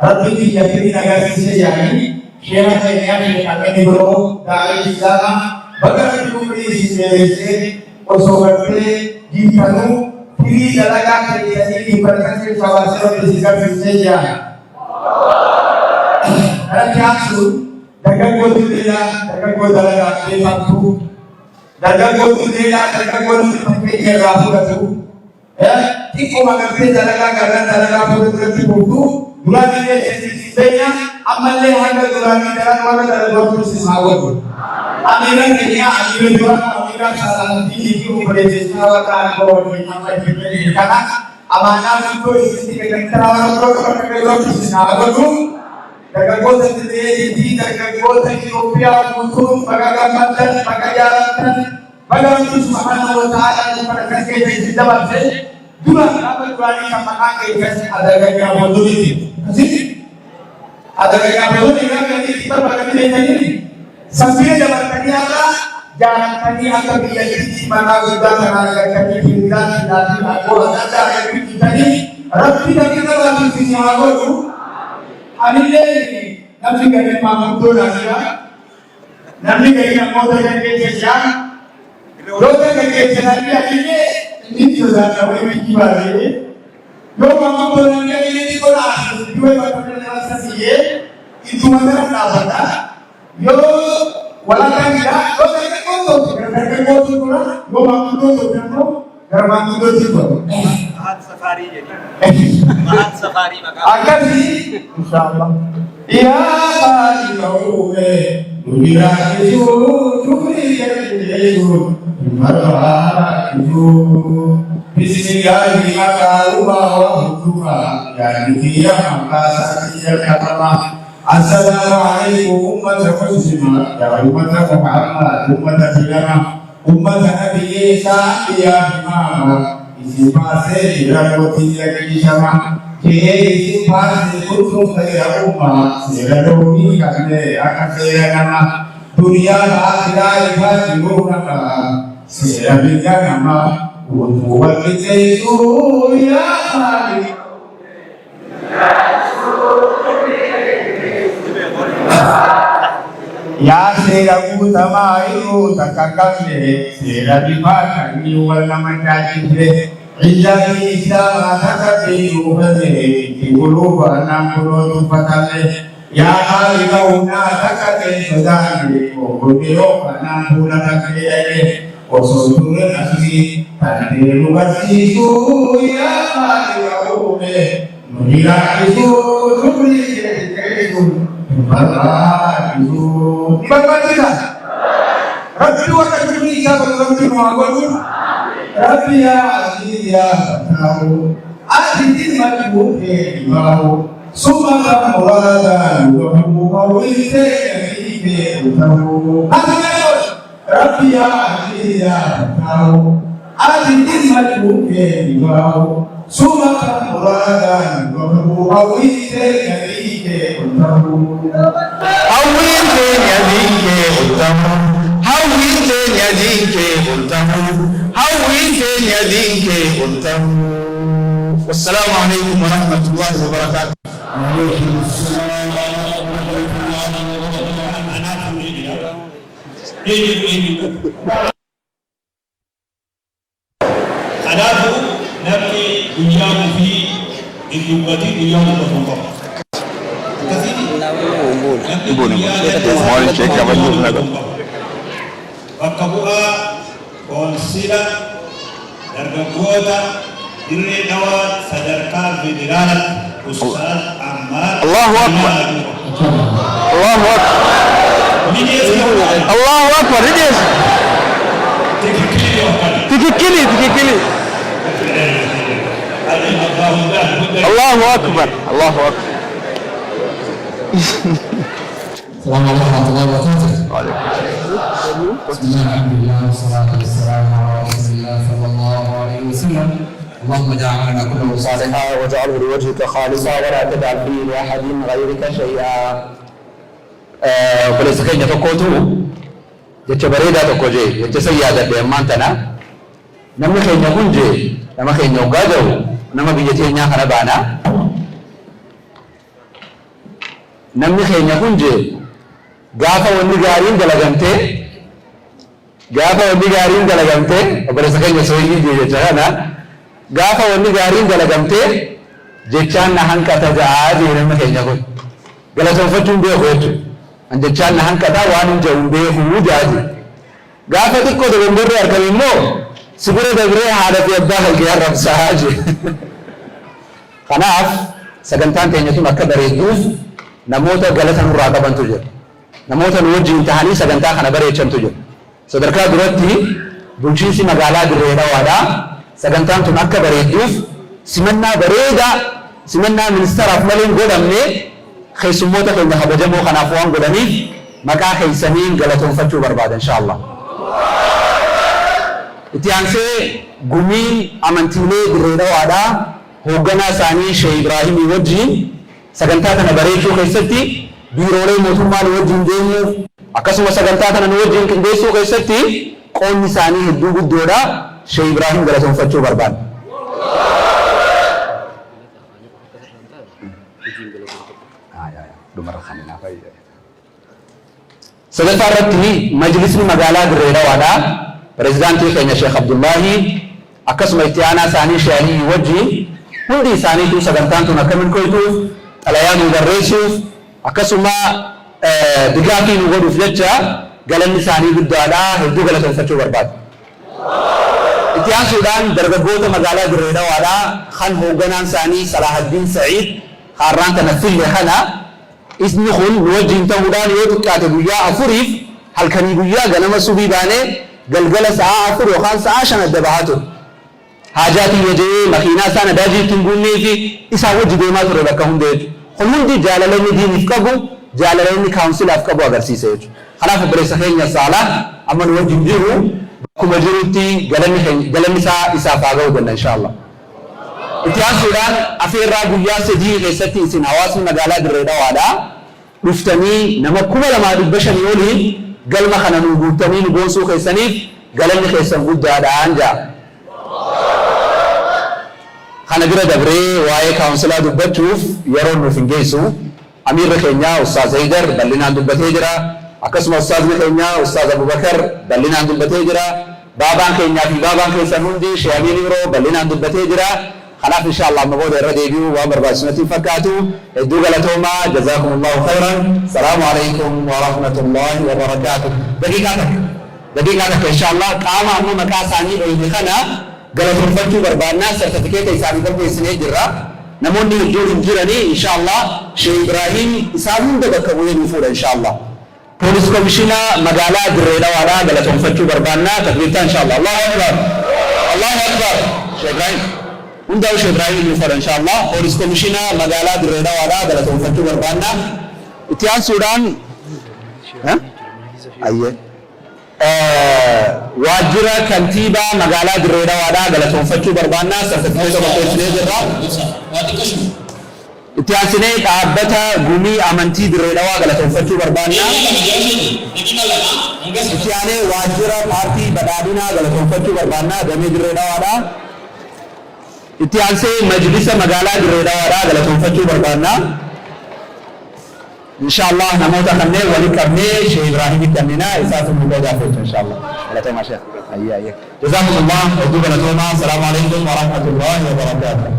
Tapi dia pilih negara kita jadi شيخ يعني حقني برو داعي الإسلام بقى في سيدي وصوبته جيتانو في دلقا كيسي بركات الفواسير بسيكا في السجان أنا كاسو دقا قوتو ديلا دقا قوتو دلقا في فاتو دقا قوتو ديلا دقا قوتو في رافو لتو تيكو مغرفي دلقا كرن دلقا فوتو لتو durani ne sesibenya amalle hanga durani daran wala daran waktu sisawat amiran kenya amiran duran amiran saran di ki upare sisawat ko ni amai fitri kana amana ko isi ke kentara ko ko sisawat ko daga ko seside di daga ko seside rupiah mutum bagaga mantan bagajaran bagaga subhanahu wa ta'ala pada kasih sisawat Dua apa durani sama kaki kasih ada gaya bodoh ini, kasih ada gaya bodoh ini kan kita pakai ini. Sambil jalan kaki dia di mana sudah tenaga kaki kita dan aku ada yang kita ini. Rapi kita lagi sini aku. Anile nanti kaya mampu lagi ya. Nanti kaya mau terjadi kejadian. Dosa kejadian ini. Ini sudah tahu ini gimana ini. Yo mama bolanya ini sekolah, dua bapak dan saya itu mana ada. Yo walaupun tidak, yo saya kotor, kerana kotor pula. Yo mama kotor jangan, kerana kotor juga. Mahat safari jadi. Mahat safari maka. Akan sih, insyaallah. Ya Pak Jokowi, dunia itu Marah itu bismillahirrahmanirrahim bahwa hukumah dan dia maka saksinya katalah assalamualaikum umat muslimah ya umat Muhammad umat agama umat Nabi Isa ya imam isi pase diragoti lagi sama isi pase untuk saya umat saya domi kande akan saya nama dunia akhirat hajuruna Sirabika nama Untuk kita itu ya hari Ya sirabu sama itu takakale Sirabika kami warna menjadi Ilahi islam takati ubade Tikulu warna puluh patale Ya hari kauna takati sedang Obudeo warna puluh takati Osoture asli tadi luar itu ya Allahumma mira itu tuli itu barang itu kita Rabbi wa kasbi ka Rabbi mu'awwal Rabbi ya aziz ya tahu azizin majbur mau summa murada wa mu'awwite ya tahu Rabbi ya aziz ya tahu azizin majbur mau summa murada wa mu'awwite ya tahu awwite yadike tahu hawwite yadike tahu hawwite yadike tahu wassalamu alaikum warahmatullahi wabarakatuh Adabu nabi ujamu fi indubati ujamu batumba. Wakabua konsila dargagoda dirre dawa sadarkar federal Ustaz Ammar Allahu Akbar Allahu Akbar Allahu Akbar Tikikili Allahu Akbar Allahu Akbar Assalamualaikum warahmatullahi wabarakatuh. Bismillahirrahmanirrahim. Wassalatu wassalamu ala Rasulillah sallallahu alaihi wasallam. Allahumma ja'alna kullu salihan wa ja'alhu liwajhika khalisan wa la tad'al fihi li ahadin ghayrika shay'an. Boleh sekali tokko tu jecha bareedaa tokko je jecha sayyaada deemaan tana namni keenya kun je nama keenya ugaa jiru nama biyya teenyaa kana baana namni keenya kun je gaafa wanni gaariin dalagamte obboleessa keenya sooyyii jecha kana gaafa wanni gaariin dalagamte jechaan na hanqata ja'aa jee nama keenya kun galatoonfachuun beeku jechuudha. An jechaan na hanqata waan hin jedhu beekuu jaaji. Gaafa xiqqoo dogongorri argame immoo sibira dabree haadha fi abbaa halkee arrabsaa jee. Kanaaf sagantaan keenya tun akka bareedduuf namoota galata nurraa qabantu jira. Namoota nu wajjin tahanii sagantaa kana bareechantu jira. Sadarkaa duratti bulchiinsi magaalaa Dirree Dhawaadhaa sagantaan tun akka bareedduuf simannaa bareedaa simannaa ministeeraaf malee hin godhamne keessummoota keenya kabajamoo kanaaf waan godhaniif maqaa keessaniin galatoonfachuu barbaada inshaallah. Itti aansee gumiin amantiilee Dirree Dhawaadhaa hoogganaa isaanii Sheekh Ibraahimii wajjin sagantaa kana bareechuu keessatti biiroolee mootummaa wajjin deemuu akkasuma sagantaa kana wajjin qindeessuu keessatti qoonni isaanii hedduu guddoodha. Sheekh Ibraahim galatoonfachuu barbaada. Sadarkaa irratti majlisni magaalaa Dirree Dhawaadhaa pireezidaantii keenya Sheekh Abdullaahi akkasuma itti aanaa isaanii Sheekh Alii wajjin hundi isaaniitu sagantaan tun akkamiin koytuuf xalayaa nu barreessuuf akkasuma digaafii nu godhuuf jecha galanni isaanii guddaadha. Hedduu galatoonfachuu barbaada. Itti aansuudhaan dargaggoota magaalaa Dirree Dhawaadhaa kan hoogganaan isaanii Salaahaddin Sa'iid har'aan kana fille kana isni kun nu wajjin ta'uudhaan yoo xiqqaate guyyaa afuriif halkanii guyyaa ganama subii baanee galgala sa'a afur yookaan sa'a 5 adda bahaa ture. Haajaatiin wajjii makiinaa isaa nadaajii ittiin guunnee fi isaa wajji deemaa ture bakka hunda jechuudha. Kun hundi jaalala inni diiniif qabu jaalala inni kaawunsilaaf qabu agarsiisa jechuudha. Kanaaf obboleessa keenya Saalaa amma nu wajjin jiru bakkuma jirutti galanni isaa isaaf haa ga'u danda'a inshaallah. Itti aansuudhaan afeerraa guyyaa 3 keessatti isin hawaasni magaalaa Dirree Dhawaadhaa dhuftanii nama 2500 oliin galma kana nu guutanii nu boonsuu keessaniif galanni keessan guddaadhaan jaa. Kana bira dabree waa'ee kaawunsilaa dubbachuuf yeroo nuuf hin geessu amiirri keenya Ustaaz Haydar bal'inaan dubbatee jira. Akkasuma Ustaazni keenya Ustaaz Abubakar bal'inaan dubbatee jira. Baabaan keenyaa fi baabaan keessan hundi Sheekh Amin Ibro bal'inaan dubbatee jira. Kanaaf inshaallah amma booda irra deebi'uu waan barbaachisnatti fakkaatu hedduu galatoomaa jazaakumullahu khayran. Salaamu alaykum wa rahmatullahi wa barakaatuh. Daqiiqaa takka inshaallah qaama amma maqaa isaanii dhoyne kana galatoonfachuu barbaannaa sartifikeeta isaanii qopheessinee jirra. Namoonni hedduun hin jiranii inshaallah Sheekh Ibraahim isaan hunda bakka bu'ee nu fuudha inshaallah. Poolis komishinaa magaalaa Dirree Dhawaadhaa galatoonfachuu barbaannaa takbiirtaa inshaallah. Allahu akbar. Allahu akbar. Sheekh Ibraahim hundaa'u Sheekh Ibraahim nu fuudha inshaallah. Poolis komishinaa magaalaa Dirree Dhawaadhaa galatoonfachuu barbaannaa. Itti aansuudhaan waajjira kantiibaa magaalaa Dirree Dhawaadhaa galatoonfachuu barbaannaa sartifikeeta qopheessinee jirra. Itti aansinee dhaabbata gumii amantii Dirree Dhawaa galatoonfachuu barbaannaa. Itti aanee waajjira paartii badhaadhinaa galatoonfachuu barbaannaa damee Dirree Dhawaadhaa. Itti aansee majlisa magaalaa Dirree Dhawaadhaa galatoonfachuu barbaannaa. Inshaallah namoota kanneen waliin qabnee Sheekh Ibraahim kannina isaaf nu gaafatu inshaallah. Galatooma Sheekh. Ayya. Jazakumullah hedduu galatoomaa. Assalaamu alaykum wa rahmatullahi wa barakatuh.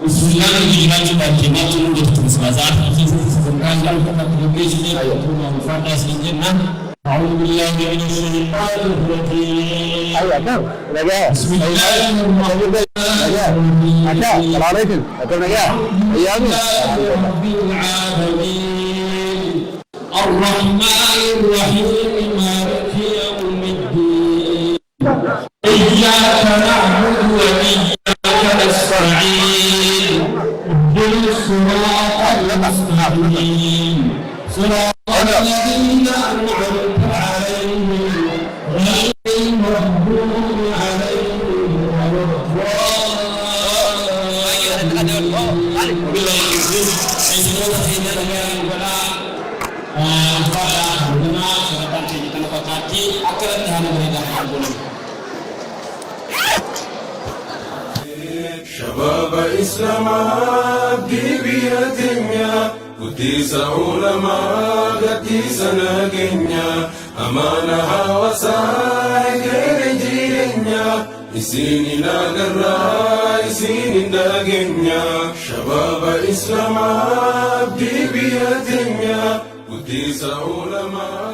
Usulan dijinatu bakimatu untuk masalah tentang mufrad aslinya. أعوذ بالله من الشيطان الرجيم. بسم الله الرحمن الرحيم. السلام عليكم. رب العالمين الرحمن الرحيم مالك يوم الدين إياك نعبد وإياك نستعين اهدنا الصراط المستقيم صراط الذين أنعمت عليهم غير المغضوب عليهم ولا شباب إسلام ببيتنا قديس علماء قديس ناقنيا أمانها وسائق رجيلنا إسيني ناقرا إسيني ناقنيا شباب إسلام ببيتنا قديس علماء